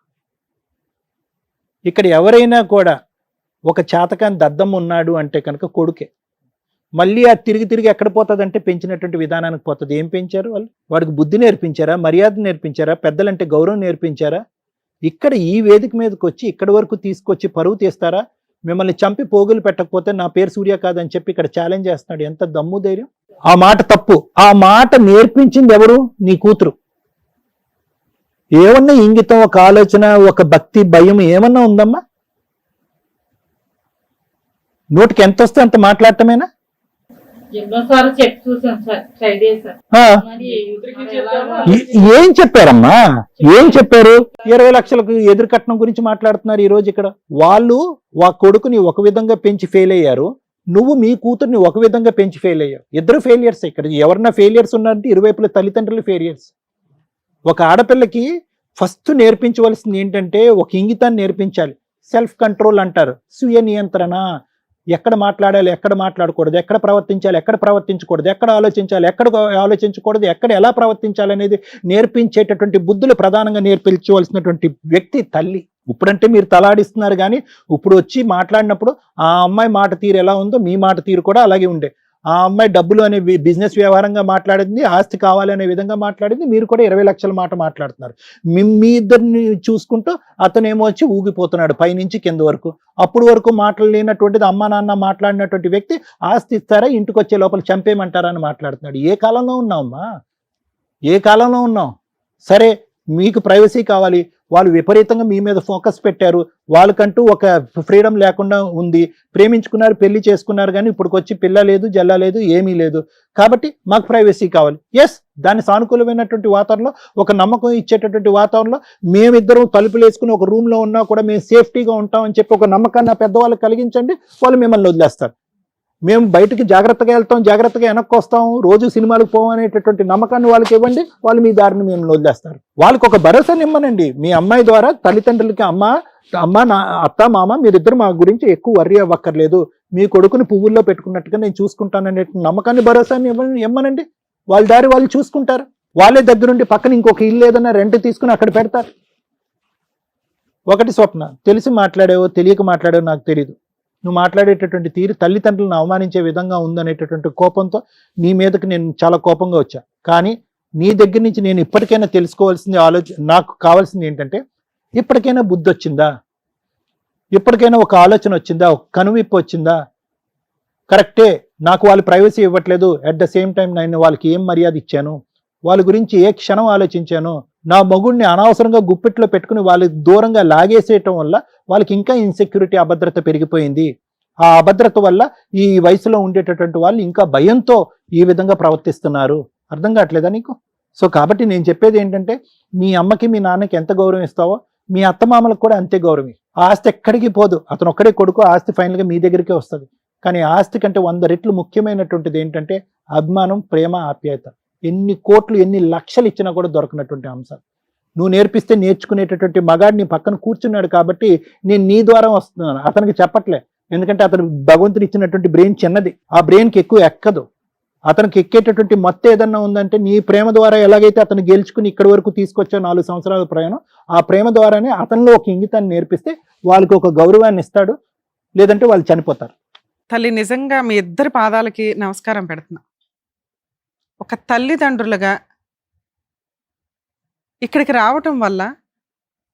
ఇక్కడ ఎవరైనా కూడా ఒక చేతకాని దద్దం ఉన్నాడు అంటే కనుక కొడుకే. మళ్ళీ అది తిరిగి ఎక్కడ పోతుందంటే పెంచినటువంటి విధానానికి పోతుంది. ఏం పెంచారు వాళ్ళు? వాడికి బుద్ధి నేర్పించారా, మర్యాద నేర్పించారా, పెద్దలంటే గౌరవం నేర్పించారా? ఇక్కడ ఈ వేదిక మీదకి వచ్చి ఇక్కడి వరకు తీసుకొచ్చి పరువు తీస్తారా? మిమ్మల్ని చంపి పోగులు పెట్టకపోతే నా పేరు సూర్య కాదని చెప్పి ఇక్కడ ఛాలెంజ్ చేస్తున్నాడు. ఎంత దమ్ము ధైర్యం! ఆ మాట తప్పు. ఆ మాట నేర్పించింది ఎవరు? నీ కూతురు. ఏమన్నా ఇంగితం, ఒక ఆలోచన, ఒక భక్తి, భయం ఏమన్నా ఉందమ్మా? నోటికి ఎంత వస్తే అంత మాట్లాడటమేనా? ఏం చెప్పారమ్మా? ఏం చెప్పారు? 20 లక్షలకు ఎదురు కట్నం గురించి మాట్లాడుతున్నారు ఈ రోజు ఇక్కడ. వాళ్ళు కొడుకుని ఒక విధంగా పెంచి ఫెయిల్ అయ్యారు, నువ్వు మీ కూతుర్ని ఒక విధంగా పెంచి ఫెయిల్ అయ్యావు. ఇద్దరు ఫెయిలియర్స్. ఇక్కడ ఎవరన్నా ఫెయిలియర్స్ ఉన్నారంటే ఇరువైపుల తల్లిదండ్రులు ఫెయిలియర్స్. ఒక ఆడపిల్లకి ఫస్ట్ నేర్పించవలసింది ఏంటంటే ఒక ఇంగితాన్ని నేర్పించాలి. సెల్ఫ్ కంట్రోల్ అంటారు, స్వీయ నియంత్రణ. ఎక్కడ మాట్లాడాలి, ఎక్కడ మాట్లాడకూడదు, ఎక్కడ ప్రవర్తించాలి, ఎక్కడ ప్రవర్తించకూడదు, ఎక్కడ ఆలోచించాలి, ఎక్కడ ఆలోచించకూడదు, ఎక్కడ ఎలా ప్రవర్తించాలి అనేది నేర్పించేటటువంటి బుద్ధులు ప్రధానంగా నేర్పించవలసినటువంటి వ్యక్తి తల్లి. ఇప్పుడంటే మీరు తలాడిస్తున్నారు కానీ ఇప్పుడు వచ్చి మాట్లాడినప్పుడు ఆ అమ్మాయి మాట తీరు ఎలా ఉందో మీ మాట తీరు కూడా అలాగే ఉండే. ఆ అమ్మాయి డబ్బులు అనే బిజినెస్ వ్యవహారంగా మాట్లాడింది, ఆస్తి కావాలి అనే విధంగా మాట్లాడింది. మీరు కూడా 20 లక్షల మాట మాట్లాడుతున్నారు. మీ ఇద్దరిని చూసుకుంటూ అతనేమో వచ్చి ఊగిపోతున్నాడు పైనుంచి కింద వరకు. అప్పుడు వరకు మాట్లాడలేనటువంటిది అమ్మా నాన్న మాట్లాడినటువంటి వ్యక్తి ఆస్తి ఇస్తారా, ఇంటికి వచ్చే లోపల చంపేయమంటారా అని మాట్లాడుతున్నాడు. ఏ కాలంలో ఉన్నావమ్మా? ఏ కాలంలో ఉన్నావు? సరే, మీకు ప్రైవసీ కావాలి, వాళ్ళు విపరీతంగా మీ మీద ఫోకస్ పెట్టారు, వాళ్ళకంటూ ఒక ఫ్రీడమ్ లేకుండా ఉంది, ప్రేమించుకున్నారు, పెళ్లి చేసుకున్నారు, కానీ ఇప్పుడుకొచ్చి పిల్ల లేదు, జల్ల లేదు, ఏమీ లేదు, కాబట్టి మాకు ప్రైవసీ కావాలి. ఎస్, దాని సానుకూలమైనటువంటి వాతావరణంలో, ఒక నమ్మకం ఇచ్చేటటువంటి వాతావరణంలో మేమిద్దరం తలుపులు వేసుకుని ఒక రూమ్లో ఉన్నా కూడా మేము సేఫ్టీగా ఉంటామని చెప్పి ఒక నమ్మకాన్ని పెద్దవాళ్ళు కలిగించండి, వాళ్ళు మిమ్మల్ని వదిలేస్తారు. మేము బయటికి జాగ్రత్తగా వెళ్తాం, జాగ్రత్తగా వెనక్కి వస్తాం, రోజు సినిమాలకు పోవం అనేటటువంటి నమ్మకాన్ని వాళ్ళకి ఇవ్వండి, వాళ్ళు మీ దారిని మేము వదిలేస్తారు. వాళ్ళకి ఒక భరోసాని ఇమ్మనండి. మీ అమ్మాయి ద్వారా తల్లిదండ్రులకి అమ్మ నా అత్త మామ మీరిద్దరు మా గురించి ఎక్కువ వర్రీ అవ్వక్కర్లేదు, మీ కొడుకుని పువ్వుల్లో పెట్టుకున్నట్టుగా నేను చూసుకుంటాననే నమ్మకాన్ని భరోసాని ఇమ్మనండి. వాళ్ళ దారి వాళ్ళు చూసుకుంటారు. వాళ్ళే దగ్గరుండి పక్కన ఇంకొక ఇల్లు ఏదైనా రెంట్ తీసుకుని అక్కడ పెడతారు. ఒకటి స్వప్న, తెలిసి మాట్లాడేవో తెలియక మాట్లాడేవో నాకు తెలియదు, నువ్వు మాట్లాడేటటువంటి తీరు తల్లిదండ్రులను అవమానించే విధంగా ఉందనేటటువంటి కోపంతో నీ మీదకి నేను చాలా కోపంగా వచ్చా. కానీ నీ దగ్గర నుంచి నేను ఇప్పటికైనా తెలుసుకోవాల్సింది, నాకు కావాల్సింది ఏంటంటే, ఇప్పటికైనా బుద్ధి వచ్చిందా, ఇప్పటికైనా ఒక ఆలోచన వచ్చిందా, ఒక కనువిప్పు వచ్చిందా? కరెక్టే, నాకు వాళ్ళు ప్రైవసీ ఇవ్వట్లేదు, అట్ ద సేమ్ టైం నేను వాళ్ళకి ఏం మర్యాద ఇచ్చాను, వాళ్ళ గురించి ఏ క్షణం ఆలోచించాను, నా మగుడిని అనవసరంగా గుప్పిట్లో పెట్టుకుని వాళ్ళకి దూరంగా లాగేసేయటం వల్ల వాళ్ళకి ఇంకా ఇన్సెక్యూరిటీ, అభద్రత పెరిగిపోయింది. ఆ అభద్రత వల్ల ఈ వయసులో ఉండేటటువంటి వాళ్ళు ఇంకా భయంతో ఈ విధంగా ప్రవర్తిస్తున్నారు. అర్థం కావట్లేదా నీకు? సో కాబట్టి నేను చెప్పేది ఏంటంటే, మీ అమ్మకి మీ నాన్నకి ఎంత గౌరవం ఇస్తావో మీ అత్తమామలకు కూడా అంతే గౌరవం. ఆ ఆస్తి ఎక్కడికి పోదు, అతను ఒక్కడే కొడుకు, ఆస్తి ఫైనల్గా మీ దగ్గరికే వస్తుంది. కానీ ఆస్తి కంటే 100 రెట్లు ముఖ్యమైనటువంటిది ఏంటంటే అభిమానం, ప్రేమ, ఆప్యాయత. ఎన్ని కోట్లు ఎన్ని లక్షలు ఇచ్చినా కూడా దొరకనటువంటి అంశాలు నువ్వు నేర్పిస్తే నేర్చుకునేటటువంటి మగాడిని పక్కన కూర్చున్నాడు కాబట్టి నేను నీ ద్వారా వస్తున్నాను, అతనికి చెప్పట్లే. ఎందుకంటే అతను భగవంతుడు ఇచ్చినటువంటి బ్రెయిన్ చిన్నది, ఆ బ్రెయిన్కి ఎక్కువ ఎక్కదు. అతనికి ఎక్కేటటువంటి మొత్తం ఏదన్నా ఉందంటే నీ ప్రేమ ద్వారా ఎలాగైతే అతను గెలుచుకుని ఇక్కడి వరకు తీసుకొచ్చా 4 సంవత్సరాల ప్రయాణం, ఆ ప్రేమ ద్వారానే అతనిలో ఒక ఇంగితాన్ని నేర్పిస్తే వాళ్ళకి ఒక గౌరవాన్ని ఇస్తాడు, లేదంటే వాళ్ళు చనిపోతారు. తల్లి, నిజంగా మీ ఇద్దరి పాదాలకి నమస్కారం పెడుతున్నా. ఒక తల్లిదండ్రులుగా ఇక్కడికి రావటం వల్ల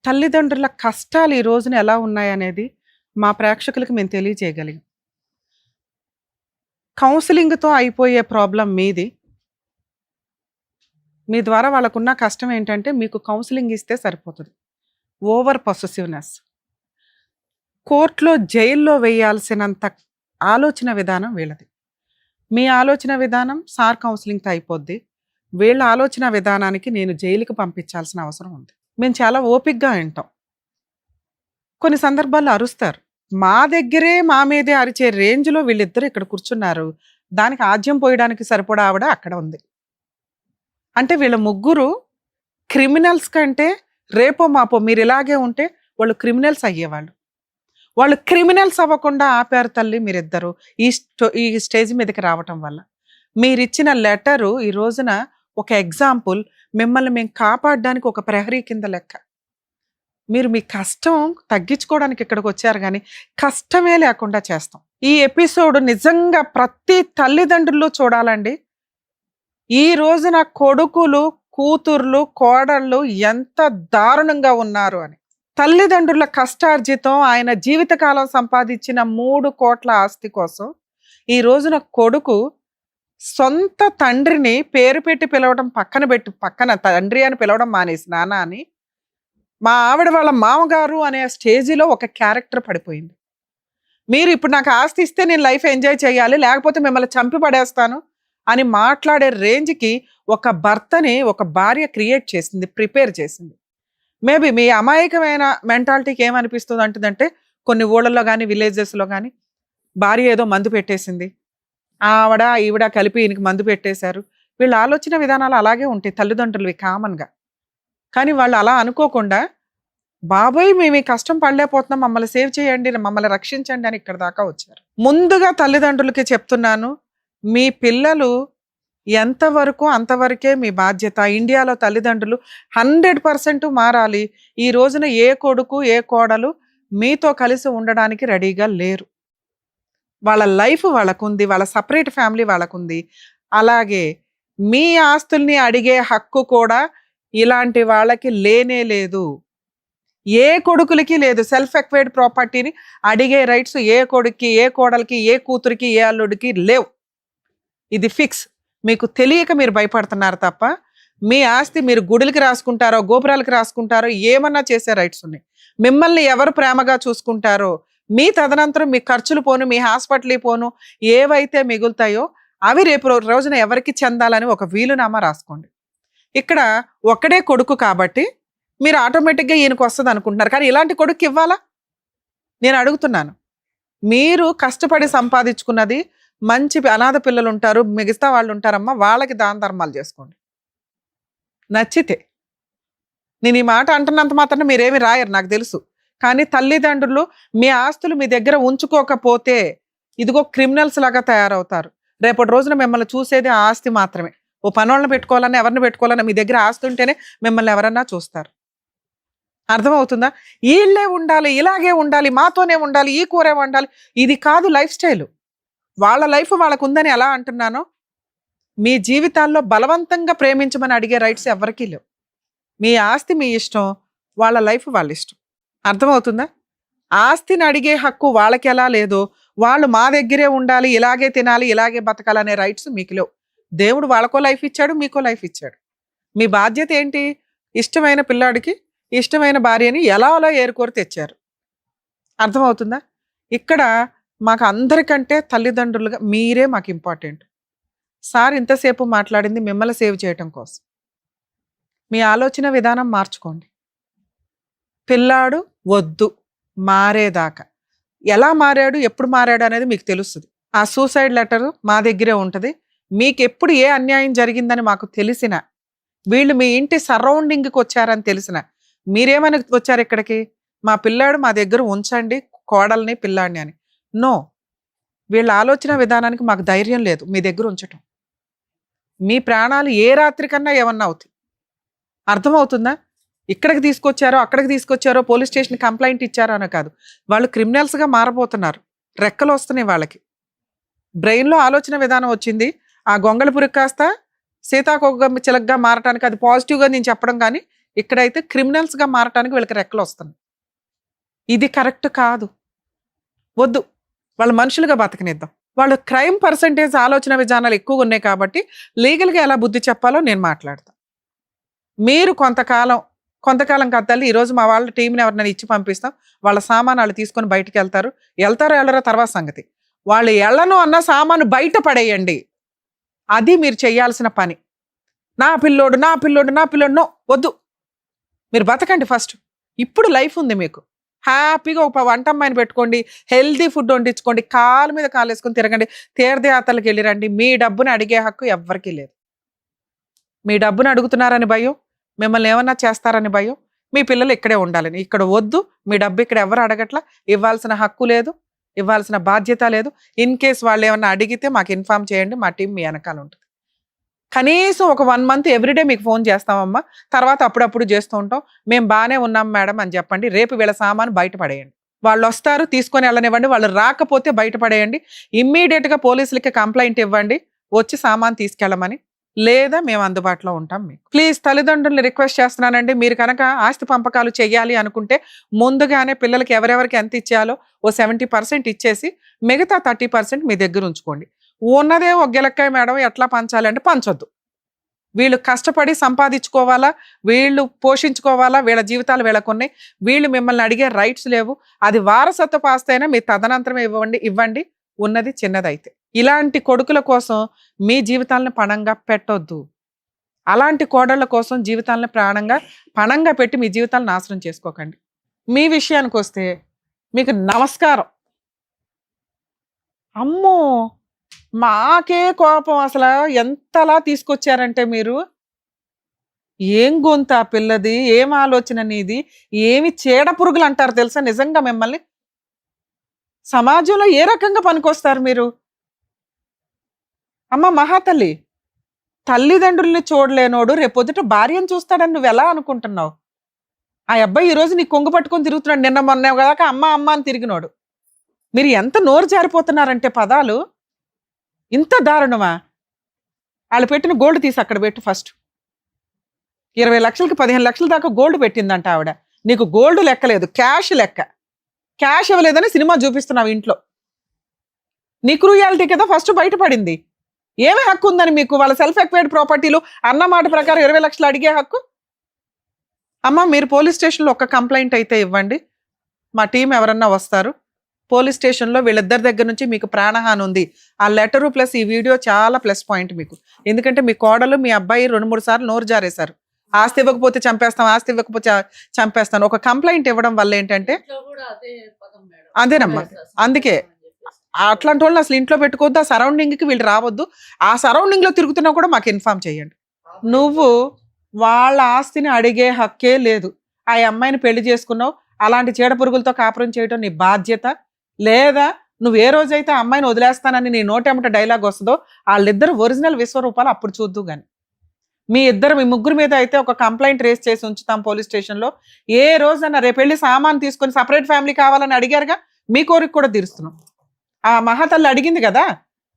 తల్లిదండ్రుల కష్టాలు ఈ రోజున ఎలా ఉన్నాయనేది మా ప్రేక్షకులకు మేము తెలియజేయగలిగాం. కౌన్సిలింగ్తో అయిపోయే ప్రాబ్లం మీది. మీ ద్వారా వాళ్ళకున్న కష్టం ఏంటంటే మీకు కౌన్సిలింగ్ ఇస్తే సరిపోతుంది. ఓవర్ పొసెసివ్నెస్, కోర్టులో జైల్లో వేయాల్సినంత ఆలోచన విధానం వీళ్ళది. మీ ఆలోచన విధానం సార్ కౌన్సిలింగ్తో అయిపోద్ది, వీళ్ళ ఆలోచన విధానానికి నేను జైలుకి పంపించాల్సిన అవసరం ఉంది. మేము చాలా ఓపికగా వింటాం, కొన్ని సందర్భాల్లో అరుస్తారు. మా దగ్గరే మా మీదే అరిచే రేంజ్లో వీళ్ళిద్దరు ఇక్కడ కూర్చున్నారు. దానికి ఆజ్యం పోయడానికి సరిపడా ఆవిడ అక్కడ ఉంది. అంటే వీళ్ళ ముగ్గురు క్రిమినల్స్ కంటే రేపో మాపో మీరు ఇలాగే ఉంటే వాళ్ళు క్రిమినల్స్ అయ్యేవాళ్ళు. వాళ్ళు క్రిమినల్స్ అవ్వకుండా ఆపారు తల్లి మీరిద్దరు ఈ స్టేజ్ మీదకి రావటం వల్ల. మీరిచ్చిన లెటరు ఈ రోజున ఒక ఎగ్జాంపుల్. మిమ్మల్ని మేము కాపాడడానికి ఒక ప్రహరీ కింద లెక్క. మీరు మీ కష్టం తగ్గించుకోవడానికి ఇక్కడికి వచ్చారు, కానీ కష్టమే లేకుండా చేస్తాం. ఈ ఎపిసోడ్ నిజంగా ప్రతి తల్లిదండ్రులు చూడాలండి. ఈ రోజున కొడుకులు, కూతుర్లు, కోడళ్ళు ఎంత దారుణంగా ఉన్నారు అని. తల్లిదండ్రుల కష్టార్జితం, ఆయన జీవితకాలం సంపాదించిన 3 కోట్ల ఆస్తి కోసం ఈ రోజున కొడుకు సొంత తండ్రిని పేరు పెట్టి పిలవడం పక్కన తండ్రి అని పిలవడం మానేసి నాన్న అని, మా ఆవిడ వాళ్ళ మామగారు అనే స్టేజిలో ఒక క్యారెక్టర్ పడిపోయింది. మీరు ఇప్పుడు నాకు ఆస్తి ఇస్తే నేను లైఫ్ ఎంజాయ్ చేయాలి, లేకపోతే మిమ్మల్ని చంపి పడేస్తాను అని మాట్లాడే రేంజ్కి ఒక భర్తని ఒక భార్య క్రియేట్ చేసింది, ప్రిపేర్ చేసింది. మేబీ మీ అమాయకమైన మెంటాలిటీకి ఏమనిపిస్తుంది అంటుందంటే, కొన్ని ఊళ్ళల్లో కానీ విలేజెస్లో కానీ భార్య ఏదో మందు పెట్టేసింది, ఆవిడ ఈవిడ కలిపి ఈయనకి మందు పెట్టేశారు. వీళ్ళ ఆలోచన విధానాలు అలాగే ఉంటాయి తల్లిదండ్రులవి కామన్గా. కానీ వాళ్ళు అలా అనుకోకుండా, బాబోయ్ మేము ఈ కష్టం పడలేకపోతున్నాం, మమ్మల్ని సేవ్ చేయండి, మమ్మల్ని రక్షించండి అని ఇక్కడ దాకా వచ్చారు. ముందుగా తల్లిదండ్రులకి చెప్తున్నాను, మీ పిల్లలు ఎంతవరకు అంతవరకే మీ బాధ్యత. ఇండియాలో తల్లిదండ్రులు 100% మారాలి. ఈ రోజున ఏ కొడుకు ఏ కోడలు మీతో కలిసి ఉండడానికి రెడీగా లేరు. వాళ్ళ లైఫ్ వాళ్ళకుంది, వాళ్ళ సపరేట్ ఫ్యామిలీ వాళ్ళకుంది. అలాగే మీ ఆస్తుల్ని అడిగే హక్కు కూడా ఇలాంటి వాళ్ళకి లేనే లేదు. ఏ కొడుకులకి లేదు. సెల్ఫ్ ఎక్వైర్డ్ ప్రాపర్టీని అడిగే రైట్స్ ఏ కొడుక్కి, ఏ కోడలికి, ఏ కూతురికి, ఏ అల్లుడికి లేవు. ఇది ఫిక్స్. మీకు తెలియక మీరు భయపడుతున్నారు తప్ప, మీ ఆస్తి మీరు గుడులకి రాసుకుంటారో, గోపురాలకి రాసుకుంటారో, ఏమన్నా చేసే రైట్స్ ఉన్నాయి. మిమ్మల్ని ఎవరు ప్రేమగా చూసుకుంటారో, మీ తదనంతరం మీ ఖర్చులు పోను, మీ హాస్పిటల్ పోను, ఏవైతే మిగులుతాయో అవి రేపు రోజున ఎవరికి చెందాలని ఒక వీలునామా రాసుకోండి. ఇక్కడ ఒక్కడే కొడుకు కాబట్టి మీరు ఆటోమేటిక్గా ఈయనకు వస్తుంది అనుకుంటున్నారు. కానీ ఇలాంటి కొడుకు ఇవ్వాలా? నేను అడుగుతున్నాను. మీరు కష్టపడి సంపాదించుకున్నది మంచి అనాథ పిల్లలు ఉంటారు, మిగతా వాళ్ళు ఉంటారమ్మా, వాళ్ళకి దాన ధర్మాలు చేసుకోండి నచ్చితే. నేను ఈ మాట అంటున్నంత మాత్రం మీరేమి రాయరు నాకు తెలుసు, కానీ తల్లిదండ్రులు మీ ఆస్తులు మీ దగ్గర ఉంచుకోకపోతే ఇదిగో క్రిమినల్స్ లాగా తయారవుతారు. రేపటి రోజున మిమ్మల్ని చూసేది ఆ ఆస్తి మాత్రమే. ఓ పనోళ్ళని పెట్టుకోవాలన్నా ఎవరిని పెట్టుకోవాలన్నా మీ దగ్గర ఆస్తి ఉంటేనే మిమ్మల్ని ఎవరన్నా చూస్తారు. అర్థమవుతుందా? వీళ్ళే ఉండాలి, ఇలాగే ఉండాలి, మాతోనే ఉండాలి, ఈ కూరే ఉండాలి, ఇది కాదు లైఫ్ స్టైల్. వాళ్ళ లైఫ్ వాళ్ళకు ఉందని ఎలా అంటున్నానో, మీ జీవితాల్లో బలవంతంగా ప్రేమించమని అడిగే రైట్స్ ఎవరికీ లేవు. మీ ఆస్తి మీ ఇష్టం, వాళ్ళ లైఫ్ వాళ్ళ ఇష్టం. అర్థమవుతుందా? ఆస్తిని అడిగే హక్కు వాళ్ళకి ఎలా లేదో, వాళ్ళు మా దగ్గరే ఉండాలి, ఇలాగే తినాలి, ఇలాగే బతకాలనే రైట్స్ మీకు లేవు. దేవుడు వాళ్ళకో లైఫ్ ఇచ్చాడు, మీకో లైఫ్ ఇచ్చాడు. మీ బాధ్యత ఏంటి? ఇష్టమైన పిల్లాడికి ఇష్టమైన భార్యని ఎలా అలా ఏరుకోరి తెచ్చారు. అర్థమవుతుందా? ఇక్కడ మాకు అందరికంటే తల్లిదండ్రులుగా మీరే మాకు ఇంపార్టెంట్. సార్ ఇంతసేపు మాట్లాడింది మిమ్మల్ని సేవ్ చేయటం కోసం. మీ ఆలోచన విధానం మార్చుకోండి. పిల్లాడు వద్దు మారేదాకా, ఎలా మారాడు, ఎప్పుడు మారాడు అనేది మీకు తెలుస్తుంది. ఆ సూసైడ్ లెటర్ మా దగ్గరే ఉంటుంది. మీకు ఎప్పుడు ఏ అన్యాయం జరిగిందని మాకు తెలిసిన, వీళ్ళు మీ ఇంటి సరౌండింగ్కి వచ్చారని తెలిసిన, మీరేమని వచ్చారు ఇక్కడికి? మా పిల్లాడు మా దగ్గర ఉంచండి, కోడల్ని పిల్లాడిని అని. నో, వీళ్ళ ఆలోచన విధానానికి మాకు ధైర్యం లేదు మీ దగ్గర ఉంచటం. మీ ప్రాణాలు ఏ రాత్రి కన్నా ఏమన్నా అవుతాయి. అర్థమవుతుందా? ఇక్కడికి తీసుకొచ్చారో అక్కడికి తీసుకొచ్చారో పోలీస్ స్టేషన్ కంప్లైంట్ ఇచ్చారో అనో కాదు, వాళ్ళు క్రిమినల్స్గా మారబోతున్నారు. రెక్కలు వస్తున్నాయి వాళ్ళకి. బ్రెయిన్లో ఆలోచన విధానం వచ్చింది. ఆ గొంగళి పురుగు కాస్త సీతాకోక చిలకగా మారటానికి అది పాజిటివ్గా నేను చెప్పడం, కానీ ఇక్కడైతే క్రిమినల్స్గా మారటానికి వీళ్ళకి రెక్కలు వస్తున్నాయి. ఇది కరెక్ట్ కాదు, వద్దు. వాళ్ళు మనుషులుగా బతకనిద్దాం. వాళ్ళు క్రైమ్ పర్సంటేజ్ ఆలోచన విధానాలు ఎక్కువగా ఉన్నాయి కాబట్టి లీగల్గా ఎలా బుద్ధి చెప్పాలో నేను మాట్లాడతాను. మీరు కొంతకాలం కాదు తల్లి, ఈరోజు మా వాళ్ళ టీంని ఎవరినైనా ఇచ్చి పంపిస్తాం, వాళ్ళ సామాను వాళ్ళు తీసుకొని బయటకు వెళ్తారో వెళ్ళరో తర్వాత సంగతి. వాళ్ళు ఎళ్ళను అన్న సామాను బయట పడేయండి. అది మీరు చేయాల్సిన పని. నా పిల్లోడు నో, వద్దు. మీరు బతకండి ఫస్ట్. ఇప్పుడు లైఫ్ ఉంది మీకు. హ్యాపీగా ఒక వంట అమ్మాయిని పెట్టుకోండి, హెల్దీ ఫుడ్ వండించుకోండి, కాలు మీద కాలు వేసుకొని తిరగండి, తీర్థయాత్రలకు వెళ్ళి రండి. మీ డబ్బుని అడిగే హక్కు ఎవ్వరికీ లేదు. మీ డబ్బును అడుగుతున్నారని భయం, మిమ్మల్ని ఏమన్నా చేస్తారని భయం, మీ పిల్లలు ఇక్కడే ఉండాలని. ఇక్కడ వద్దు. మీ డబ్బు ఇక్కడ ఎవరు అడగట్లా, ఇవ్వాల్సిన హక్కు లేదు, ఇవ్వాల్సిన బాధ్యత లేదు. ఇన్ కేస్ వాళ్ళు ఏమన్నా అడిగితే మాకు ఇన్ఫార్మ్ చేయండి, మా టీం మీ వెనకాల ఉంటుంది. కనీసం ఒక 1 month ఎవ్రీడే మీకు ఫోన్ చేస్తామమ్మా, తర్వాత అప్పుడప్పుడు చేస్తూ ఉంటాం, మేము బాగానే ఉన్నాం మేడం అని చెప్పండి. రేపు వీళ్ళ సామాను బయటపడేయండి. వాళ్ళు వస్తారు, తీసుకొని వెళ్ళనివ్వండి. వాళ్ళు రాకపోతే బయటపడేయండి. ఇమ్మీడియట్గా పోలీసులకి కంప్లైంట్ ఇవ్వండి, వచ్చి సామాను తీసుకెళ్ళమని. లేదా మేము అందుబాటులో ఉంటాం మీకు. ప్లీజ్ తల్లిదండ్రుల్ని రిక్వెస్ట్ చేస్తున్నానండి, మీరు కనుక ఆస్తి పంపకాలు చేయాలి అనుకుంటే ముందుగానే పిల్లలకి ఎవరెవరికి ఎంత ఇచ్చేయాలో ఓ 70% ఇచ్చేసి మిగతా 30% మీ దగ్గర ఉంచుకోండి. ఉన్నదే ఒక గిలక్కాయ మేడం ఎట్లా పంచాలంటే పంచొద్దు. వీళ్ళు కష్టపడి సంపాదించుకోవాలా, వీళ్ళు పోషించుకోవాలా, వీళ్ళ జీవితాలు వీళ్ళకున్నాయి. వీళ్ళు మిమ్మల్ని అడిగే రైట్స్ లేవు. అది వారసత్వ ఆస్తి అయినా మీ తదనంతరం ఇవ్వండి, ఉన్నది చిన్నదైతే. ఇలాంటి కొడుకుల కోసం మీ జీవితాలను పణంగా పెట్టొద్దు. అలాంటి కోడళ్ళ కోసం జీవితాలను పణంగా పెట్టి మీ జీవితాలను నాశనం చేసుకోకండి. మీ విషయానికి వస్తే మీకు నమస్కారం. అమ్మో, మాకే కోపం. అసలు ఎంతలా తీసుకొచ్చారంటే మీరు, ఏం గొంత పిల్లది, ఏం ఆలోచన నీది, ఏమి చీడ పురుగులు అంటారు తెలుసా నిజంగా మిమ్మల్ని. సమాజంలో ఏ రకంగా పనికొస్తారు మీరు? అమ్మ మహాతల్లి, తల్లిదండ్రుల్ని చూడలేనోడు రేపొద్దుట భార్యను చూస్తాడని నువ్వు ఎలా అనుకుంటున్నావు? ఆ అబ్బాయి ఈరోజు నీ కొంగు పట్టుకొని తిరుగుతున్నాడు, నిన్న మొన్న కదా అమ్మ అని తిరిగినోడు. మీరు ఎంత నోరు జారిపోతున్నారంటే పదాలు, ఇంత దారుణమా? వాళ్ళు పెట్టిన గోల్డ్ తీసి అక్కడ పెట్టు ఫస్ట్. 20 లక్షలకి 15 లక్షల దాకా గోల్డ్ పెట్టిందంట ఆవిడ. నీకు గోల్డ్ లెక్కలేదు, క్యాష్ లెక్క. క్యాష్ ఇవ్వలేదని సినిమా చూపిస్తున్నావు ఇంట్లో. నీ క్రూయాలిటీ కదా ఫస్ట్ బయటపడింది. ఏమి హక్కు ఉందని మీకు? వాళ్ళ సెల్ఫ్ ఎక్వైర్డ్ ప్రాపర్టీలు అన్న మాట ప్రకారం 20 లక్షలు అడిగే హక్కు. అమ్మ, మీరు పోలీస్ స్టేషన్లో ఒక కంప్లైంట్ అయితే ఇవ్వండి, మా టీం ఎవరన్నా వస్తారు. పోలీస్ స్టేషన్లో వీళ్ళిద్దరి దగ్గర నుంచి మీకు ప్రాణహాని ఉంది. ఆ లెటరు ప్లస్ ఈ వీడియో చాలా ప్లస్ పాయింట్ మీకు. ఎందుకంటే మీ కోడలు మీ అబ్బాయి 2-3 సార్లు నోరు జారేశారు. ఆస్తి ఇవ్వకపోతే చంపేస్తాం, ఆస్తి ఇవ్వకపోతే చంపేస్తాను. ఒక కంప్లైంట్ ఇవ్వడం వల్ల ఏంటంటే, అదేనమ్మా, అట్లాంటి వాళ్ళని అసలు ఇంట్లో పెట్టుకోవద్దు, ఆ సరౌండింగ్కి వీళ్ళు రావద్దు. ఆ సరౌండింగ్లో తిరుగుతున్నా కూడా మాకు ఇన్ఫార్మ్ చేయండి. నువ్వు వాళ్ళ ఆస్తిని అడిగే హక్కే లేదు. ఆ అమ్మాయిని పెళ్లి చేసుకున్నావు, అలాంటి చీడ పురుగులతో కాపురం చేయడం నీ బాధ్యత. లేదా నువ్వు ఏ రోజైతే ఆ అమ్మాయిని వదిలేస్తానని నీ నోటెమ్మట డైలాగ్ వస్తుందో వాళ్ళిద్దరు ఒరిజినల్ విశ్వరూపాలు అప్పుడు చూద్దు గాని. మీ ముగ్గురు మీద అయితే ఒక కంప్లైంట్ రేస్ చేసి ఉంచుతాం పోలీస్ స్టేషన్లో. ఏ రోజన్నా రేపు వెళ్ళి సామాన్ తీసుకొని సపరేట్ ఫ్యామిలీ కావాలని అడిగారుగా, మీ కోరిక కూడా తీరుస్తున్నాం. ఆ మహాతల్లి అడిగింది కదా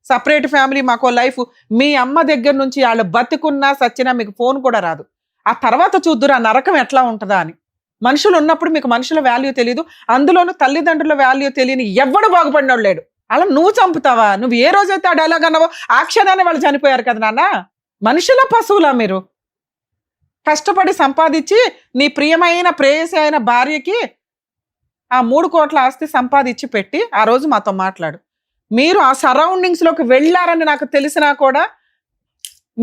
సపరేట్ ఫ్యామిలీ మాకో లైఫ్. మీ అమ్మ దగ్గర నుంచి వాళ్ళు బతికున్నా సచ్చినా మీకు ఫోన్ కూడా రాదు. ఆ తర్వాత చూద్దురు ఆ నరకం ఎట్లా ఉంటుందా అని. మనుషులు ఉన్నప్పుడు మీకు మనుషుల వాల్యూ తెలియదు, అందులోనూ తల్లిదండ్రుల వాల్యూ తెలియని ఎవడు బాగుపడినోడు లేడు. అలా నువ్వు చంపుతావా? నువ్వు ఏ రోజైతే ఆ డైలాగ్ అన్నావో ఆ క్షణాన్ని వాళ్ళు చనిపోయారు కదా నాన్న. మనుషుల పశువులా మీరు? కష్టపడి సంపాదించి నీ ప్రియమైన ప్రేయసి అయిన భార్యకి ఆ 3 కోట్ల ఆస్తి సంపాదించి పెట్టి ఆ రోజు మాతో మాట్లాడు. మీరు ఆ సరౌండింగ్స్ లోకి వెళ్ళారని నాకు తెలిసినా కూడా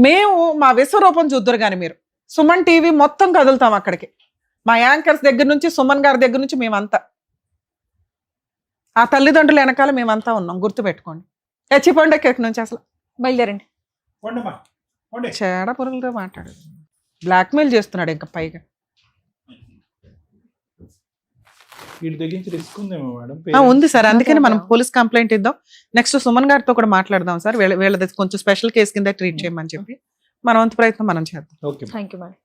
మేము మా విశ్వరూపం చూద్దరు కానీ మీరు సుమన్ టీవీ మొత్తం కదులుతాం అక్కడికి. మా యాంకర్స్ దగ్గర నుంచి సుమన్ గారి దగ్గర నుంచి మేమంతా ఆ తల్లిదండ్రుల వెనకాల మేమంతా ఉన్నాం, గుర్తుపెట్టుకోండి. చచ్చిపోండి ఎక్కడి నుంచి అసలు బయలుదేరండి. చేడ పురుగులతో మాట్లాడు, బ్లాక్మెయిల్ చేస్తున్నాడు ఇంకా పైగా. వీటి దగ్గర నుంచి రిస్క్ ఉందేమో మేడం. ఉంది సార్, అందుకని మనం పోలీస్ కంప్లైంట్ ఇద్దాం. నెక్స్ట్ సుమన్ గారితో కూడా మాట్లాడదాం సార్. వీళ్ళది కొంచెం స్పెషల్ కేసు కింద ట్రీట్ చేయమని చెప్పి మన వంతు ప్రయత్నం మనం చేద్దాం. Thank you madam.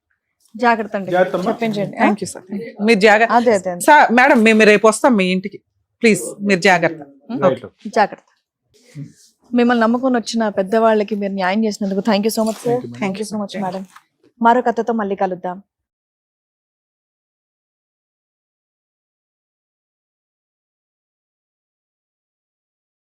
జాగ్రత్త అండి, చెప్పించండి. Thank you sir. మీరు జాగ్రత్త. అదే అదే సార్ మేడం మేము రేపు వస్తాం మీ ఇంటికి, ప్లీజ్ మీరు జాగ్రత్త. జాగ్రత్త. మిమ్మల్ని నమ్ముకొని వచ్చిన పెద్దవాళ్ళకి మీరు న్యాయం చేసినందుకు thank you so much sir. Thank you so much madam. మరో కథతో మళ్ళీ కలుద్దాం.